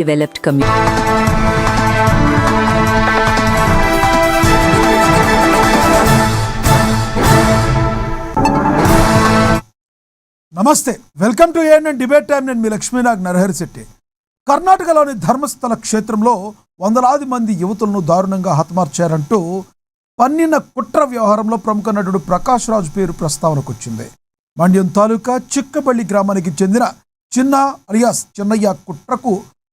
developed community. నమస్తే, welcome to ANN debate time. నేను మీ లక్ష్మీనాగ్ నరహరి శెట్టి. కర్ణాటకలోని ధర్మస్థల క్షేత్రంలో వందలాది మంది యువతులను దారుణంగా హతమార్చారంటూ పన్నిన కుట్ర వ్యవహారంలో ప్రముఖ నటుడు ప్రకాష్ రాజ్ పేరు ప్రస్తావనకు వచ్చింది. మండ్యం తాలూకా చిక్కబళ్ళి గ్రామానికి చెందిన చిన్న అలియాస్ చిన్నయ్య కుట్రకు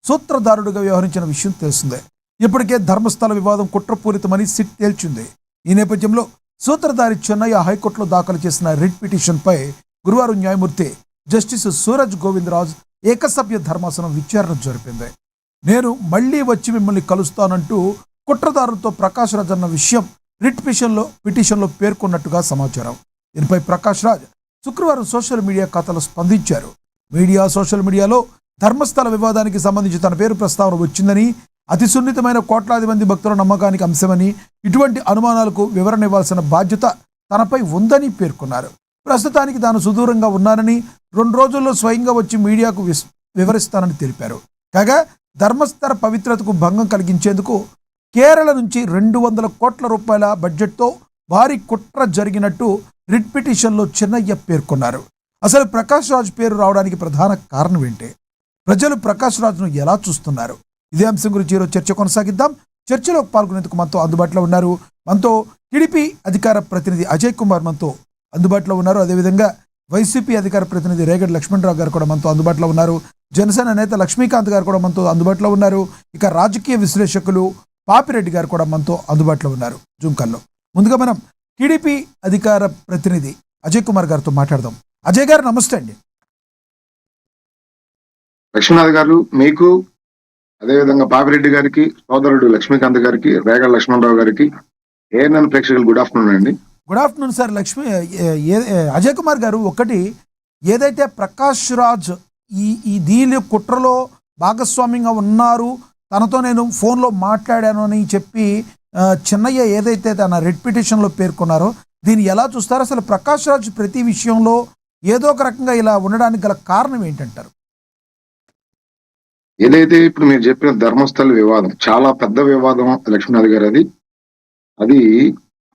సూత్రధారుడిగా వ్యవహరించిన విషయం తెలిసిందే. ఇప్పటికే ధర్మస్థల వివాదం కుట్రపూరితమని సిట్ తేల్చింది. ఈ నేపథ్యంలో సూత్రధారి చిన్నయ్య హైకోర్టులో దాఖలు చేసిన రిట్ పిటిషన్పై గురువారం న్యాయమూర్తి జస్టిస్ సూరజ్ గోవిందరాజ్ ఏకసభ్య ధర్మాసనం విచారణ జరిపింది. నేను మళ్లీ వచ్చి మిమ్మల్ని కలుస్తానంటూ కుట్రదారులతో ప్రకాష్ రాజ్ అన్న విషయం రిట్ పిటిషన్లో పేర్కొన్నట్టుగా సమాచారం. దీనిపై ప్రకాష్ రాజ్ శుక్రవారం సోషల్ మీడియా ఖాతాలో స్పందించారు. సోషల్ మీడియాలో ధర్మస్థల వివాదానికి సంబంధించి తన పేరు ప్రస్తావన వచ్చిందని, అతి సున్నితమైన కోట్లాది మంది భక్తుల నమ్మకానికి అంశమని, ఇటువంటి అనుమానాలకు వివరణ ఇవ్వాల్సిన బాధ్యత తనపై ఉందని పేర్కొన్నారు. ప్రస్తుతానికి తాను సుదూరంగా ఉన్నానని, 2 రోజుల్లో స్వయంగా వచ్చి మీడియాకు వివరిస్తానని తెలిపారు. కాగా ధర్మస్థల పవిత్రతకు భంగం కలిగించేందుకు కేరళ నుంచి 200 కోట్ల రూపాయల బడ్జెట్తో భారీ కుట్ర జరిగినట్టు రిట్ పిటిషన్లో చిన్నయ్య పేర్కొన్నారు. అసలు ప్రకాష్ రాజ్ పేరు రావడానికి ప్రధాన కారణం ఏంటి? ప్రజలు ప్రకాష్ రాజ్ను ఎలా చూస్తున్నారు? ఇదే అంశం గురించి ఈరోజు చర్చ కొనసాగిద్దాం. చర్చలో పాల్గొనేందుకు మనతో అందుబాటులో ఉన్నారు. మనతో టీడీపీ అధికార ప్రతినిధి అజయ్ కుమార్ మనతో అందుబాటులో ఉన్నారు. అదేవిధంగా వైసీపీ అధికార ప్రతినిధి రేగడి లక్ష్మణరావు గారు కూడా మనతో అందుబాటులో ఉన్నారు. జనసేన నేత లక్ష్మీకాంత్ గారు కూడా మనతో అందుబాటులో ఉన్నారు. ఇక రాజకీయ విశ్లేషకులు పాపిరెడ్డి గారు కూడా మనతో అందుబాటులో ఉన్నారు జూమ్ కాల్లో. ముందుగా మనం టీడీపీ అధికార ప్రతినిధి అజయ్ కుమార్ గారితో మాట్లాడదాం. అజయ్ గారు నమస్తే అండి. లక్ష్మీనాథ్ గారు, మీకు అదేవిధంగా పాపిరెడ్డి గారికి, సోదరుడు లక్ష్మీకాంత్ గారికి, రేగడి లక్ష్మణరావు గారికి, ఏఎన్ఎన్ ప్రేక్షకులు గుడ్ ఆఫ్టర్నూన్ అండి. Good afternoon sir. Ajay Kumar గారు, ఒకటి ఏదైతే ప్రకాష్ రాజ్ ఈ దీని కుట్రలో భాగస్వామ్యంగా ఉన్నారు, తనతో నేను ఫోన్లో మాట్లాడాను అని చెప్పి చిన్నయ్య ఏదైతే తన రిట్ పిటిషన్లో పేర్కొన్నారో దీన్ని ఎలా చూస్తారు? అసలు ప్రకాష్ రాజ్ ప్రతి విషయంలో ఏదో ఒక రకంగా ఇలా ఉండడానికి గల కారణం ఏంటంటారు? ఏదైతే ఇప్పుడు మీరు చెప్పిన ధర్మస్థల వివాదం చాలా పెద్ద వివాదం లక్ష్మీనాథ్ గారు. అది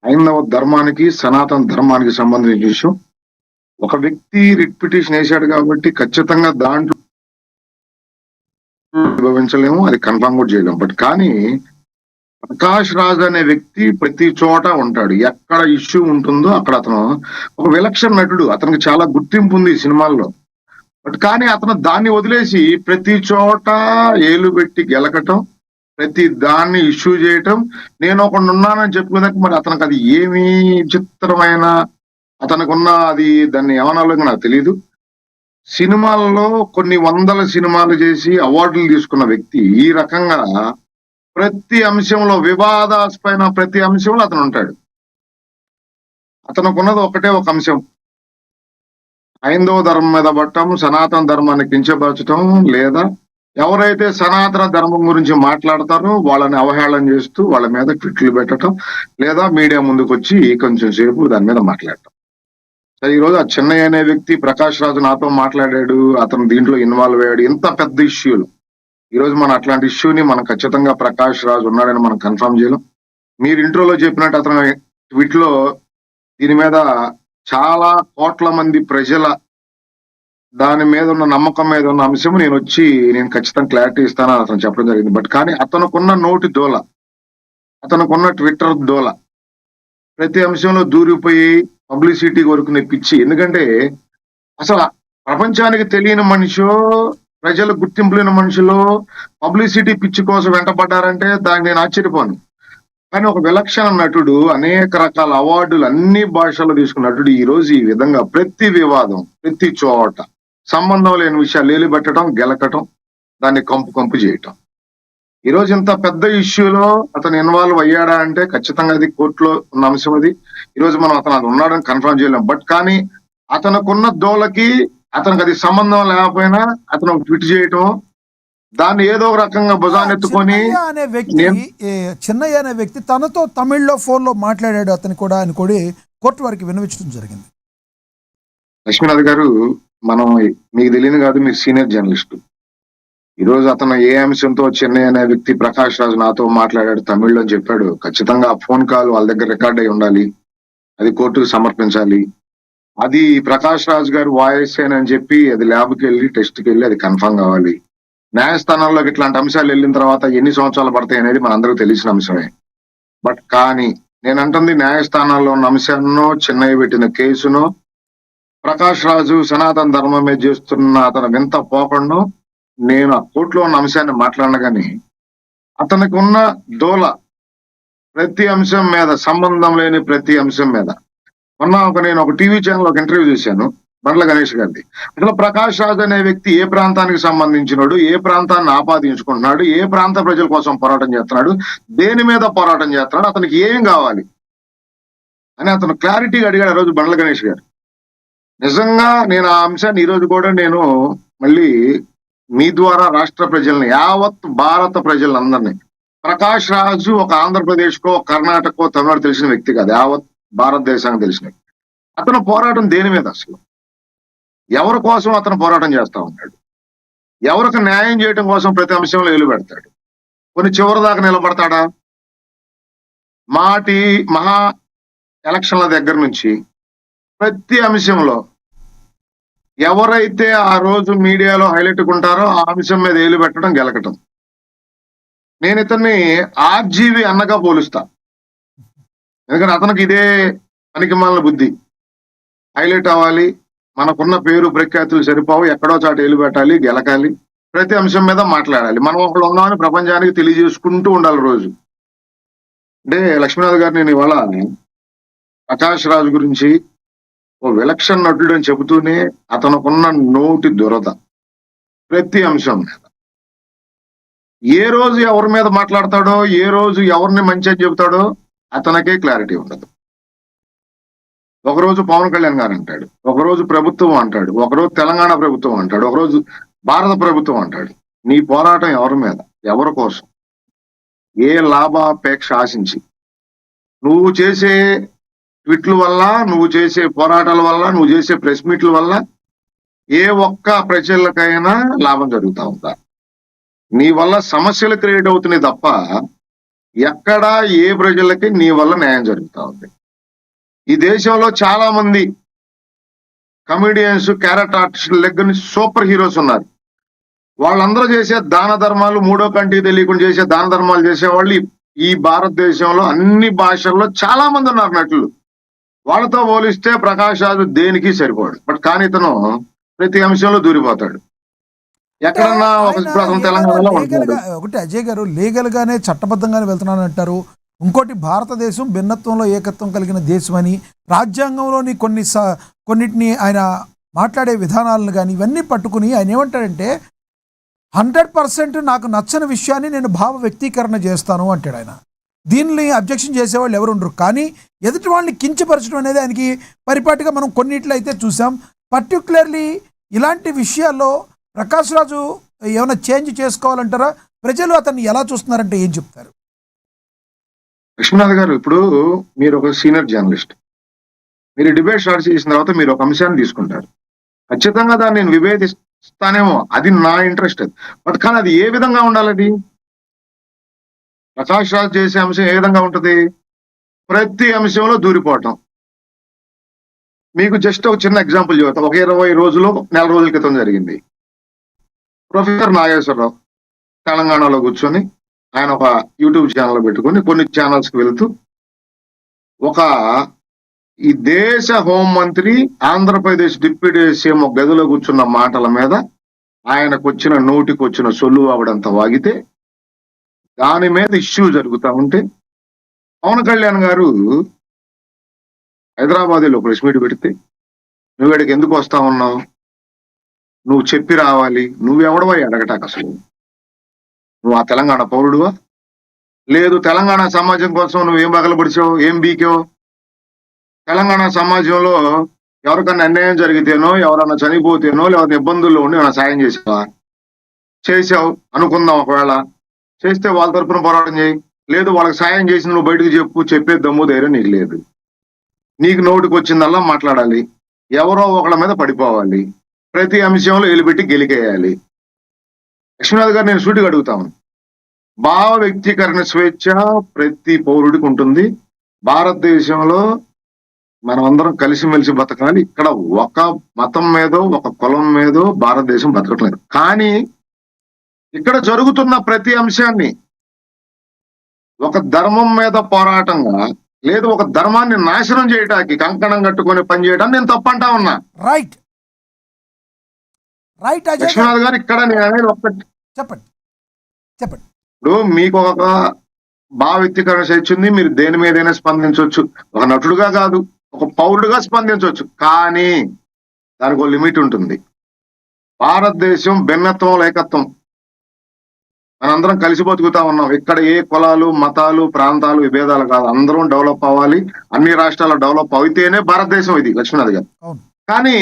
హైందవ ధర్మానికి, సనాతన ధర్మానికి సంబంధించిన విషయం. ఒక వ్యక్తి రిట్ పిటిషన్ వేశాడు కాబట్టి ఖచ్చితంగా దాంట్లో అనుభవించలేము, అది కన్ఫర్మ్ కూడా చేయలేము. బట్ కానీ ప్రకాష్ రాజ్ అనే వ్యక్తి ప్రతి చోట ఉంటాడు. ఎక్కడ ఇష్యూ ఉంటుందో అక్కడ అతను ఒక విలక్షణ నటుడు, అతనికి చాలా గుర్తింపు ఉంది ఈ సినిమాల్లో. బట్ కానీ అతను దాన్ని వదిలేసి ప్రతి చోట ఏలు పెట్టి గెలకటం, ప్రతి దాన్ని ఇష్యూ చేయటం, నేను ఒకడు ఉన్నానని చెప్పుకున్నాక మరి అతనికి అది ఏమి విచిత్రమైన అతనికి ఉన్న అది దాన్ని ఏమనాలో నాకు తెలియదు. సినిమాల్లో కొన్ని వందల సినిమాలు చేసి అవార్డులు తీసుకున్న వ్యక్తి ఈ రకంగా ప్రతి అంశంలో వివాదాస్పైన ప్రతి అంశంలో అతను ఉంటాడు. అతనుకున్నది ఒకటే ఒక అంశం, హైందవ ధర్మం మీద పట్టడం, సనాతన ధర్మాన్ని కించపరచడం, లేదా ఎవరైతే సనాతన ధర్మం గురించి మాట్లాడతారో వాళ్ళని అవహేళన చేస్తూ వాళ్ళ మీద ట్వీట్లు పెట్టడం, లేదా మీడియా ముందుకు వచ్చి కొంచెం సేపు దాని మీద మాట్లాడటం. సరే, ఈరోజు ఆ చిన్నయ్య అనే వ్యక్తి ప్రకాష్ రాజు నాతో మాట్లాడాడు, అతను దీంట్లో ఇన్వాల్వ్ అయ్యాడు, ఇంత పెద్ద ఇష్యూలు. ఈరోజు మనం అట్లాంటి ఇష్యూని మనం ఖచ్చితంగా ప్రకాష్ రాజు ఉన్నాడని మనం కన్ఫర్మ్ చేయలేం. మీరు ఇంట్రోలో చెప్పినట్టు అతను ట్వీట్లో దీని మీద చాలా కోట్ల మంది ప్రజల దాని మీద ఉన్న నమ్మకం మీద ఉన్న అంశం నేను ఖచ్చితంగా క్లారిటీ ఇస్తానని అతను చెప్పడం జరిగింది. బట్ కానీ అతనుకున్న నోటి దోల, అతనుకున్న ట్విట్టర్ దోల, ప్రతి అంశంలో దూరిపోయి పబ్లిసిటీ కొరకు నెప్పించి, ఎందుకంటే అసలు ప్రపంచానికి తెలియని మనిషో, ప్రజలకు గుర్తింపు లేని మనుషులు పబ్లిసిటీ పిచ్చి కోసం వెంటపడ్డారంటే దానికి నేను ఆశ్చర్యపోను. కానీ ఒక విలక్షణ నటుడు, అనేక రకాల అవార్డులు అన్ని భాషల్లో తీసుకున్న నటుడు ఈ రోజు ఈ విధంగా ప్రతి వివాదం, ప్రతి చోట సంబంధం లేని విషయాలు ఏలిపెట్టడం, గెలకటం, దాన్ని కంపు చేయటం. ఈ రోజు ఇంత పెద్ద ఇష్యూలో అతను ఇన్వాల్వ్ అయ్యాడా అంటే ఖచ్చితంగా అది కోర్టులో ఉన్న అంశం. అది ఈరోజు మనం అతను ఉన్నాడని కన్ఫర్మ్ చేయలేం. బట్ కానీ అతనుకున్న దోలకి అతనికి అది సంబంధం లేకపోయినా అతను ట్వీట్ చేయటం, దాన్ని ఏదో ఒక రకంగా భుజాన్ని ఎత్తుకొని చిన్నయ్య అనే వ్యక్తి తనతో తమిళ్లో ఫోన్లో మాట్లాడాడు అతను కూడా అని కూడా కోర్టు వారికి విన్నవించడం జరిగింది. లక్ష్మీనాథ్ గారు, మనం మీకు తెలియదు కాదు, మీరు సీనియర్ జర్నలిస్టు. ఈరోజు అతను ఏ అంశంతో చెన్నై అనే వ్యక్తి ప్రకాష్ రాజు నాతో మాట్లాడాడు తమిళ్లో అని చెప్పాడు. ఖచ్చితంగా ఆ ఫోన్ కాల్ వాళ్ళ దగ్గర రికార్డ్ అయి ఉండాలి. అది కోర్టుకు సమర్పించాలి. అది ప్రకాష్ రాజు గారు వాయిస్ అని చెప్పి అది ల్యాబ్కి వెళ్ళి టెస్ట్కి వెళ్ళి అది కన్ఫర్మ్ కావాలి. న్యాయస్థానంలోకి ఇట్లాంటి అంశాలు వెళ్ళిన తర్వాత ఎన్ని సంవత్సరాలు పడతాయి అనేది మనందరికీ తెలిసిన అంశమే. బట్ కానీ నేను అంటుంది న్యాయస్థానాల్లో ఉన్న అంశాన్నో చెన్నై పెట్టిన కేసునో ప్రకాష్ రాజు సనాతన ధర్మం మీద చేస్తున్న అతను వింత పోకుండా నేను ఆ కోర్టులో ఉన్న అంశాన్ని మాట్లాడిన కానీ అతనికి ఉన్న దోల ప్రతి అంశం మీద సంబంధం లేని ప్రతి అంశం మీద నేను ఒక టీవీ ఛానల్ ఒక ఇంటర్వ్యూ చేశాను బండ్ల గణేష్ గారిది. అసలు ప్రకాష్ రాజ్ అనే వ్యక్తి ఏ ప్రాంతానికి సంబంధించినోడు, ఏ ప్రాంతాన్ని ఆపాదించుకుంటున్నాడు, ఏ ప్రాంత ప్రజల కోసం పోరాటం చేస్తున్నాడు, దేని మీద పోరాటం చేస్తున్నాడు, అతనికి ఏం కావాలి అని అతను క్లారిటీగా అడిగాడు ఆ రోజు బండ్ల గణేష్ గారు. నిజంగా నేను ఆ అంశాన్ని ఈ రోజు కూడా నేను మళ్ళీ మీ ద్వారా రాష్ట్ర ప్రజల్ని యావత్ భారత ప్రజలందరినీ, ప్రకాష్ రాజు ఒక ఆంధ్రప్రదేశ్ కో కర్ణాటకో తమిళనాడు తెలిసిన వ్యక్తి కాదు, యావత్ భారతదేశానికి తెలిసిన వ్యక్తి. అతను పోరాటం దేని మీద, అసలు ఎవరి కోసం అతను పోరాటం చేస్తా ఉన్నాడు, ఎవరికి న్యాయం చేయడం కోసం ప్రతి అంశంలో ఏలు పెడతాడు, కొన్ని చివరి దాకా నిలబడతాడా? మహా ఎలక్షన్ల దగ్గర నుంచి ప్రతి అంశంలో ఎవరైతే ఆ రోజు మీడియాలో హైలైట్ ఉంటారో ఆ అంశం మీద ఏలు పెట్టడం, గెలకటం. నేను ఇతన్ని ఆర్జీవి అన్నగా పోలుస్తా. ఎందుకంటే అతనికి ఇదే పనికిమాలిన బుద్ధి. హైలైట్ అవ్వాలి, మనకున్న పేరు ప్రఖ్యాతులు సరిపోవు, ఎక్కడో చాటు ఏలు పెట్టాలి, గెలకాలి, ప్రతి అంశం మీద మాట్లాడాలి, మనం ఒకళ్ళు ఉన్నామని ప్రపంచానికి తెలియజేసుకుంటూ ఉండాలి రోజు. అంటే లక్ష్మీనాథ్ గారు నేను ఇవాళ ప్రకాష్ రాజు గురించి ఓ విలక్షణ నటుడు అని చెబుతూనే అతనుకున్న నోటి దురద ప్రతి అంశం మీద, ఏ రోజు ఎవరి మీద మాట్లాడతాడో, ఏ రోజు ఎవరిని మంచి అని చెబుతాడో అతనికే క్లారిటీ ఉండదు. ఒకరోజు పవన్ కళ్యాణ్ గారు అంటాడు, ఒకరోజు ప్రభుత్వం అంటాడు, ఒకరోజు తెలంగాణ ప్రభుత్వం అంటాడు, ఒకరోజు భారత ప్రభుత్వం అంటాడు. నీ పోరాటం ఎవరి మీద, ఎవరి కోసం, ఏ లాభాపేక్ష ఆశించి? నువ్వు చేసే ట్వీట్ల వల్ల, నువ్వు చేసే పోరాటాల వల్ల, నువ్వు చేసే ప్రెస్ మీట్ల వల్ల ఏ ఒక్క ప్రజలకైనా లాభం జరుగుతా ఉందా? నీ వల్ల సమస్యలు క్రియేట్ అవుతున్నాయి తప్ప ఎక్కడా ఏ ప్రజలకి నీ వల్ల న్యాయం జరుగుతా ఉంది. ఈ దేశంలో చాలా మంది కమెడియన్స్, క్యారెక్టర్ ఆర్టిస్టుల దగ్గర నుంచి సూపర్ హీరోస్ ఉన్నారు. వాళ్ళందరూ చేసే దాన ధర్మాలు, మూడో కంటికి తెలియకుండా చేసే దాన ధర్మాలు చేసేవాళ్ళు ఈ భారతదేశంలో అన్ని భాషల్లో చాలా మంది ఉన్నారు నటులు. వాళ్ళతో పోలిస్తే ప్రకాష్ రాజు దేనికి సరిపోడు. బట్ కానీ ఇతను ప్రతి అంశంలో దూరిపోతాడు. ఎక్కడన్నా ఇప్పుడు అతను తెలంగాణలో ఉంటున్నాడు. ఒకటి అజయ్ గారు లీగల్ గానే చట్టబద్ధంగానే వెళ్తున్నాను అంటారు. ఇంకోటి భారతదేశం భిన్నత్వంలో ఏకత్వం కలిగిన దేశం అని, రాజ్యాంగంలోని కొన్నిటిని ఆయన మాట్లాడే విధానాలను కానీ ఇవన్నీ పట్టుకుని ఆయన ఏమంటాడంటే 100% నాకు నచ్చని విషయాన్ని నేను భావ వ్యక్తీకరణ చేస్తాను అంటాడు ఆయన. దీన్ని అబ్జెక్షన్ చేసేవాళ్ళు ఎవరు ఉండరు. కానీ ఎదుటి వాళ్ళని కించపరచడం అనేది ఆయనకి పరిపాటిగా మనం కొన్నిట్లో అయితే చూసాం. పర్టికులర్లీ ఇలాంటి విషయాల్లో ప్రకాష్ రాజు ఏమైనా చేంజ్ చేసుకోవాలంటారా? ప్రజలు అతన్ని ఎలా చూస్తున్నారంటే ఏం చెప్తారు? విశ్వనాథ్ గారు, ఇప్పుడు మీరు ఒక సీనియర్ జర్నలిస్ట్, మీరు డిబేట్ స్టార్ట్ చేసిన తర్వాత మీరు ఒక అంశాన్ని తీసుకుంటారు. ఖచ్చితంగా దాన్ని నేను విభేదిస్తానేమో, అది నా ఇంట్రెస్ట్. అది బట్ కానీ అది ఏ విధంగా ఉండాలి? ప్రకాష్ రాజ్ చేసే అంశం ఏ విధంగా ఉంటది? ప్రతి అంశంలో దూరిపోవటం. మీకు జస్ట్ ఒక చిన్న ఎగ్జాంపుల్ చెబుతా. ఒక 20 రోజులు, నెల రోజుల క్రితం జరిగింది. ప్రొఫెసర్ నాగేశ్వరరావు తెలంగాణలో కూర్చొని ఆయన ఒక యూట్యూబ్ ఛానల్ పెట్టుకొని కొన్ని ఛానల్స్ కి వెళ్తూ ఈ దేశ హోంమంత్రి, ఆంధ్రప్రదేశ్ డిప్యూటీ సీఎం ఒక గదిలో కూర్చున్న మాటల మీద ఆయనకు వచ్చిన నోటికి వచ్చిన సొల్లు ఆవిడంత వాగితే దాని మీద ఇష్యూ జరుగుతూ ఉంటే పవన్ కళ్యాణ్ గారు హైదరాబాద్లో ప్రెస్ మీట్ పెడితే నువ్వు ఇక్కడికి ఎందుకు వస్తా ఉన్నావు, నువ్వు చెప్పి రావాలి, నువ్వెవడవా అడగటాక, అసలు నువ్వు ఆ తెలంగాణ పౌరుడువా? లేదు తెలంగాణ సమాజం కోసం నువ్వేం పగలబడిచావు, ఏం బీకావు? తెలంగాణ సమాజంలో ఎవరికన్నా అన్యాయం జరిగితేనో, ఎవరన్నా చనిపోతేనో, లేకపోతే ఇబ్బందుల్లో ఉండి ఏమైనా సాయం చేసావా? చేసావు అనుకుందాం. ఒకవేళ చేస్తే వాళ్ళ తరపున పోరాటం చేయి. లేదు వాళ్ళకి సాయం చేసి నువ్వు బయటకు చెప్పే దమ్ము ధైర్యం నీకు లేదు. నీకు నోటికి వచ్చిందల్లా మాట్లాడాలి, ఎవరో ఒకళ్ళ మీద పడిపోవాలి, ప్రతి అంశంలో ఎలిపెట్టి గెలికేయాలి. లక్ష్మీనాథ్ గారు నేను సూటిగా అడుగుతాను. భావ వ్యక్తీకరణ స్వేచ్ఛ ప్రతి పౌరుడికి ఉంటుంది. భారతదేశంలో మనం అందరం కలిసిమెలిసి బతకాలి. ఇక్కడ ఒక మతం మీదో ఒక కులం మీదో భారతదేశం బతకట్లేదు. కానీ ఇక్కడ జరుగుతున్న ప్రతి అంశాన్ని ఒక ధర్మం మీద పోరాటంగా, లేదు ఒక ధర్మాన్ని నాశనం చేయడానికి కంకణం కట్టుకొని పనిచేయడం నేను తప్పంటా ఉన్నా. రైట్ రైట్ అజయ్ గారు లక్ష్మీనాథ్ గారు ఇక్కడ నేను అనేది ఒక్కటి. చెప్పండి చెప్పండి. ఇప్పుడు మీకు ఒక భావ వ్యక్తీకరణ స్వేచ్ఛ ఉంది. మీరు దేని మీదైనా స్పందించవచ్చు. ఒక నటుడుగా కాదు, ఒక పౌరుడుగా స్పందించవచ్చు. కానీ దానికి ఒక లిమిట్ ఉంటుంది. భారతదేశం భిన్నత్వం ఏకత్వం, మనందరం కలిసి బతుకుతా ఉన్నాం. ఇక్కడ ఏ కులాలు మతాలు ప్రాంతాలు విభేదాలు కాదు, అందరం డెవలప్ అవ్వాలి. అన్ని రాష్ట్రాలు డెవలప్ అయితేనే భారతదేశం ఇది. లక్ష్మీనాథ్ గారు అవును. కానీ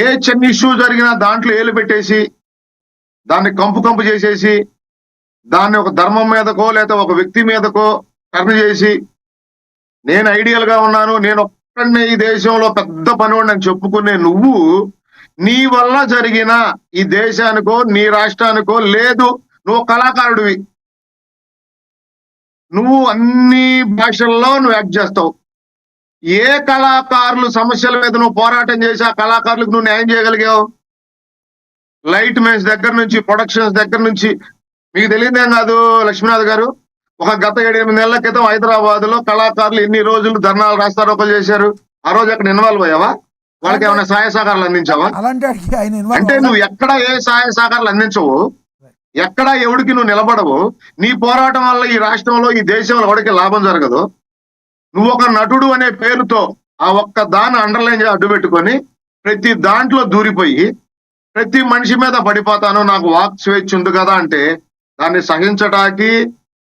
ఏ చిన్న ఇష్యూ జరిగినా దాంట్లో ఏలు పెట్టేసి దాన్ని కంపు చేసేసి దాన్ని ఒక ధర్మం మీదకో లేదా ఒక వ్యక్తి మీదకో టర్న్ చేసి నేను ఐడియల్ గా ఉన్నాను, నేను ఒక్కడిని ఈ దేశంలో పెద్ద పనివాడిని అని చెప్పుకునే నువ్వు నీ వల్ల జరిగిన ఈ దేశానికో నీ రాష్ట్రానికో లేదు, నువ్వు కళాకారుడివి, నువ్వు అన్ని భాషల్లో నువ్వు యాక్ట్ చేస్తావు. ఏ కళాకారులు సమస్యల మీద నువ్వు పోరాటం చేసి ఆ కళాకారులకు నువ్వు న్యాయం చేయగలిగావు? లైట్ మెన్స్ దగ్గర నుంచి ప్రొడక్షన్స్ దగ్గర నుంచి మీకు తెలియదేం కాదు లక్ష్మీనాథ్ గారు. ఒక గత 7-8 నెలల క్రితం హైదరాబాద్ లో కళాకారులు ఎన్ని రోజులు ధర్నాలు రాస్తారోకలు చేశారు. ఆ రోజు అక్కడ ఇన్వాల్వ్ అయ్యావా? వాళ్ళకి ఏమైనా సహాయ సహకారాలు అందించావా? అలాంటి వాడికి ఆయన ఇన్వాల్వ్ అంటే నువ్వు ఎక్కడ ఏ సహాయ సహకారాలు అందించవు, ఎక్కడ ఎవడికి నువ్వు నిలబడవు. నీ పోరాటం వల్ల ఈ రాష్ట్రంలో ఈ దేశంలో ఎవరికి లాభం జరగదు. నువ్వు ఒక నటుడు అనే పేరుతో ఆ ఒక్క దాన్ని అండర్లైన్ చేసి అడ్డు పెట్టుకొని ప్రతి దాంట్లో దూరిపోయి ప్రతి మనిషి మీద పడిపోతాను, నాకు వాక్ స్వేచ్ఛ ఉంది కదా అంటే దాన్ని సహించడానికి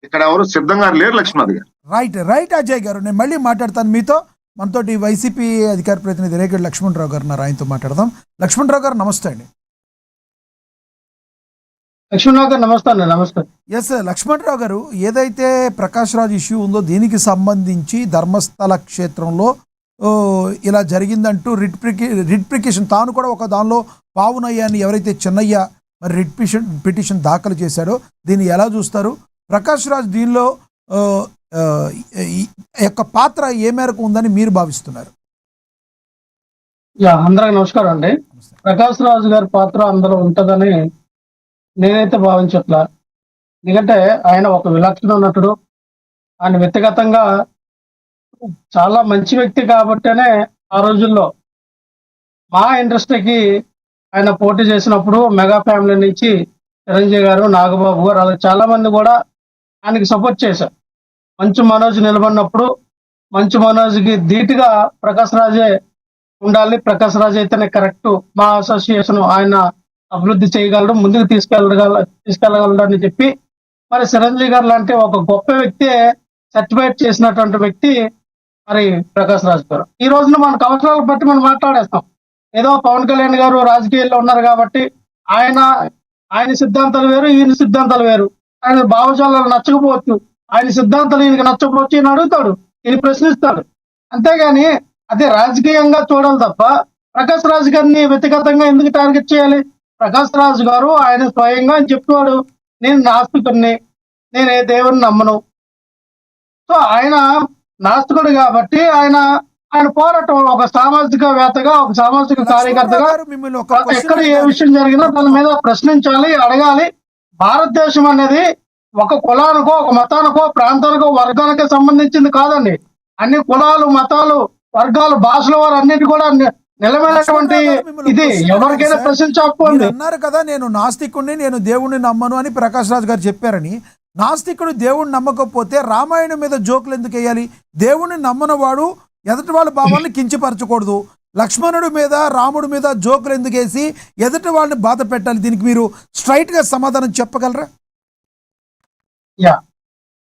ఇక్కడ ఎవరు సిద్ధంగా లేరు లక్ష్మణ్ గారు. రైట్ రైట్ అజయ్ గారు, నేను మళ్ళీ మాట్లాడతాను మీతో. మనతోటి వైసీపీ అధికార ప్రతినిధి రేగడి లక్ష్మణరావు గారు ఉన్నారు, ఆయనతో మాట్లాడదాం. లక్ష్మణరావు గారు నమస్తే అండి. లక్ష్మణరావు గారు నమస్తే అండి. నమస్తే. ఎస్ లక్ష్మణరావు గారు, ఏదైతే ప్రకాష్ రాజ్ ఇష్యూ ఉందో దీనికి సంబంధించి ధర్మస్థల క్షేత్రంలో ఇలా జరిగిందంటూ రిట్ పిటిషన్ తాను కూడా ఒక దానిలో పావునయ్యాన్ని ఎవరైతే చెన్నయ్య మరి రిట్ పిటిషన్ దాఖలు చేశాడో దీన్ని ఎలా చూస్తారు? ప్రకాష్ రాజ్ దీనిలో యొక్క పాత్ర ఏ మేరకు ఉందని మీరు భావిస్తున్నారు? అందరికి నమస్కారం అండి. ప్రకాష్ రాజు గారి పాత్ర అందులో ఉంటుందని నేనైతే భావించట్లా. ఎందుకంటే ఆయన ఒక విలక్షణ నటుడు, ఆయన వ్యక్తిగతంగా చాలా మంచి వ్యక్తి కాబట్టేనే ఆ రోజుల్లో మా ఇండస్ట్రీకి ఆయన పోటీ చేసినప్పుడు మెగా ఫ్యామిలీ నుంచి చిరంజీవి గారు, నాగబాబు గారు అలా చాలా మంది కూడా ఆయనకి సపోర్ట్ చేశారు. మంచు మనోజ్ నిలబడినప్పుడు మంచు మనోజ్కి ధీటుగా ప్రకాష్ రాజే ఉండాలి, ప్రకాష్ రాజ్ అయితేనే కరెక్ట్, మా అసోసియేషన్ ఆయన అభివృద్ధి చేయగలడు, ముందుకు తీసుకెళ్ళగలడు అని చెప్పి మరి చిరంజీవి గారు లాంటి ఒక గొప్ప వ్యక్తి సర్టిఫైడ్ చేసినటువంటి వ్యక్తి మరి ప్రకాష్ రాజ్ గారు. ఈ రోజున మనకు అవసరాలు బట్టి మనం మాట్లాడేస్తాం. ఏదో పవన్ కళ్యాణ్ గారు రాజకీయాల్లో ఉన్నారు కాబట్టి ఆయన సిద్ధాంతాలు వేరు, ఈయన సిద్ధాంతాలు వేరు. ఆయన భావజాలాలు నచ్చకపోవచ్చు, ఆయన సిద్ధాంతాలు ఈయనకి నచ్చకపోవచ్చు, ఈయన అడుగుతాడు, ఈయన ప్రశ్నిస్తాడు. అంతేగాని అదే రాజకీయంగా చూడాలి తప్ప ప్రకాష్ రాజ్ గారిని వ్యక్తిగతంగా ఎందుకు టార్గెట్ చేయాలి? ప్రకాష్ రాజ్ గారు ఆయన స్వయంగా చెప్తున్నాడు, నేను నాస్తికుడిని, నేను ఏ దేవుని నమ్మను. సో ఆయన నాస్తికుడు కాబట్టి ఆయన పోరాటం ఒక సామాజికవేత్తగా, ఒక సామాజిక కార్యకర్తగా ఎక్కడ ఏ విషయం జరిగినా దాని మీద ప్రశ్నించాలి, అడగాలి. భారతదేశం అనేది ఒక కులానికో, ఒక మతానికో, ప్రాంతానికో, వర్గానికో సంబంధించింది కాదండి. అన్ని కులాలు, మతాలు, వర్గాలు, భాషల వారు అన్నిటి కూడా నిలబడినటువంటి ఇది ఎవరికైనా ప్రశ్నించకపోండి. అన్నారు కదా, నేను నాస్తికుడిని, నేను దేవుణ్ణి నమ్మను అని ప్రకాష్ రాజ్ గారు చెప్పారని. నాస్తికుడు దేవుణ్ణి నమ్మకపోతే రామాయణం మీద జోకులు ఎందుకు వేయాలి? దేవుణ్ణి నమ్మనవాడు ఎదుటి వాళ్ళ భావాన్ని కించపరచకూడదు. లక్ష్మణుడి మీద, రాముడి మీద జోకులు ఎందుకు వేసి ఎదుటి వాళ్ళని బాధ పెట్టాలి? దీనికి మీరు స్ట్రైట్ గా సమాధానం చెప్పగలరా?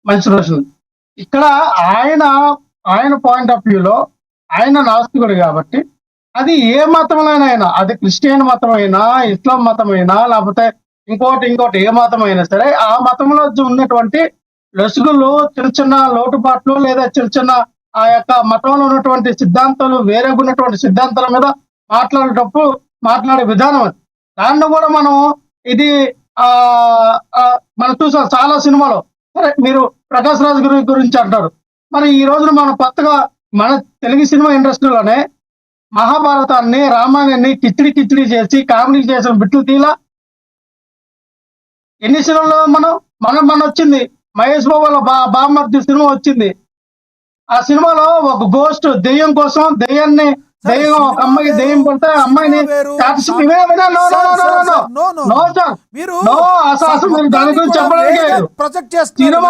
మంచి ప్రశ్న. ఇక్కడ ఆయన పాయింట్ ఆఫ్ వ్యూలో ఆయన నాస్తికుడు కాబట్టి అది ఏ మతంలోనైనా, అది క్రిస్టియన్ మతం అయినా, ఇస్లాం మతం అయినా, లేకపోతే ఇంకోటి ఏ మతం అయినా సరే, ఆ మతంలో ఉన్నటువంటి లొసుగులు, చిన్న చిన్న లోటుపాట్లు లేదా చిన్న ఆ యొక్క మతంలో ఉన్నటువంటి సిద్ధాంతాలు, వేరే ఉన్నటువంటి సిద్ధాంతాల మీద మాట్లాడే విధానం అది. దాన్ని కూడా మనం ఇది ఆ మనం చూసాం చాలా సినిమాలో. సరే మీరు ప్రకాష్ రాజ్ గురించి అంటారు. మరి ఈ రోజున మనం కొత్తగా మన తెలుగు సినిమా ఇండస్ట్రీలోనే మహాభారతాన్ని, రామాయణాన్ని కిచిడి కిచిడి చేసి కామెడీ చేసిన బిట్లు తీలా. ఎన్ని సినిమాల్లో మన వచ్చింది మహేష్ బాబు వాళ్ళ బామ్మర్ది సినిమా వచ్చింది. ఆ సినిమాలో ఒక గోస్ట్ దెయ్యం కోసం దెయ్యం ఒక అమ్మాయి దెయ్యం పడితే ఆ అమ్మాయిని అసలు మీరు దాని గురించి చెప్పడానికి లేదు. సినిమా